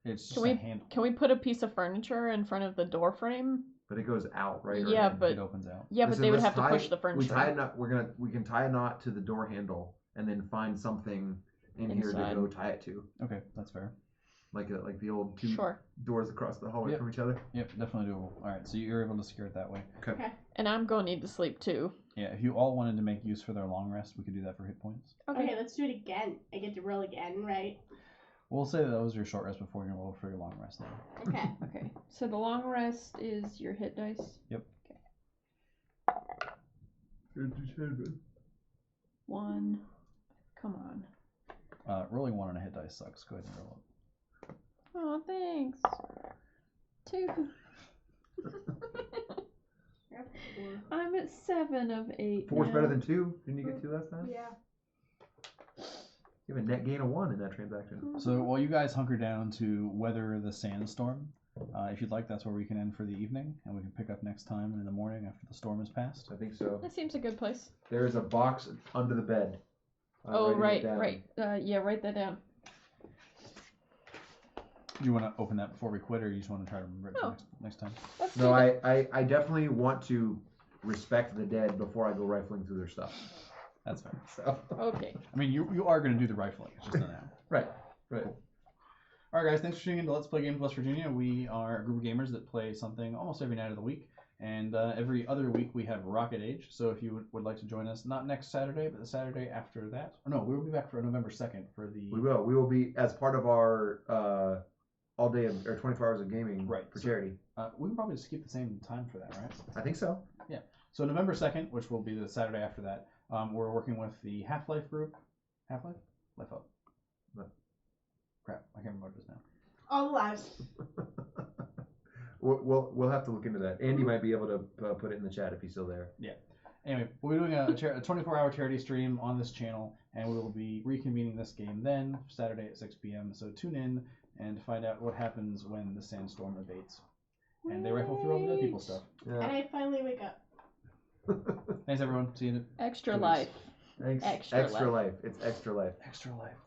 It's just Can we- a handle. Can we put a piece of furniture in front of the door frame? but it goes out, right? Yeah, Or in? but- It opens out. Yeah, but Listen, they would let's have to push the We furniture. tie a knot. We can tie a knot to the door handle and then find something in here to Inside. go tie it to, Okay, that's fair. like the old 2 Sure. doors across the hallway Yep. from each other. Yep, definitely doable. All right, so you're able to secure it that way. Okay. And I'm going to need to sleep too. Yeah, if you all wanted to make use for their long rest, we could do that for hit points. Okay, let's do it again. I get to roll again, right? We'll say that was your short rest before you roll for your long rest now. Okay. Okay. So the long rest is your hit dice. Yep. 1. Come on. Rolling 1 on a hit dice sucks. Go ahead and roll it. Oh, thanks. 2. I'm at 7 of 8. 4's now. better than 2. Didn't you get 2 last time? Yeah. You have a net gain of 1 in that transaction. So while you guys hunker down to weather the sandstorm, if you'd like, that's where we can end for the evening, and we can pick up next time in the morning after the storm has passed. I think so. That seems a good place. There is a box under the bed. I'm Oh, writing it right, down. right. Yeah, write that down. Do you want to open that before we quit, or you just want to try to remember it No. next time? Let's No, do that. I definitely want to respect the dead before I go rifling through their stuff. That's fair. So. Okay. I mean, you are going to do the rifling. It's just not now. Right. All right, guys. Thanks for tuning in to Let's Play Games West Virginia. We are a group of gamers that play something almost every night of the week. And every other week we have Rocket Age. So if you would like to join us, not next Saturday, but the Saturday after that. Oh, no, we will be back for November 2nd for the... We will. We will be as part of our all day or 24 hours of gaming Right, for so- charity. we can probably just keep the same time for that, right? I think so. So November 2nd, which will be the Saturday after that, we're working with the Half-Life group. Half-Life? Life up. What? Crap, I can't remember what it is now. All the lives. We'll have to look into that. Andy might be able to put it in the chat if he's still there. Yeah. Anyway, we'll be doing a 24-hour charity stream on this channel, and we will be reconvening this game then, Saturday at 6 p.m. So tune in and find out what happens when the sandstorm abates. And they rifle through all the dead people stuff. Yeah. And I finally wake up. Thanks, everyone. See you in Extra 2 weeks. life. Thanks. Extra Extra life. It's extra life. Extra life.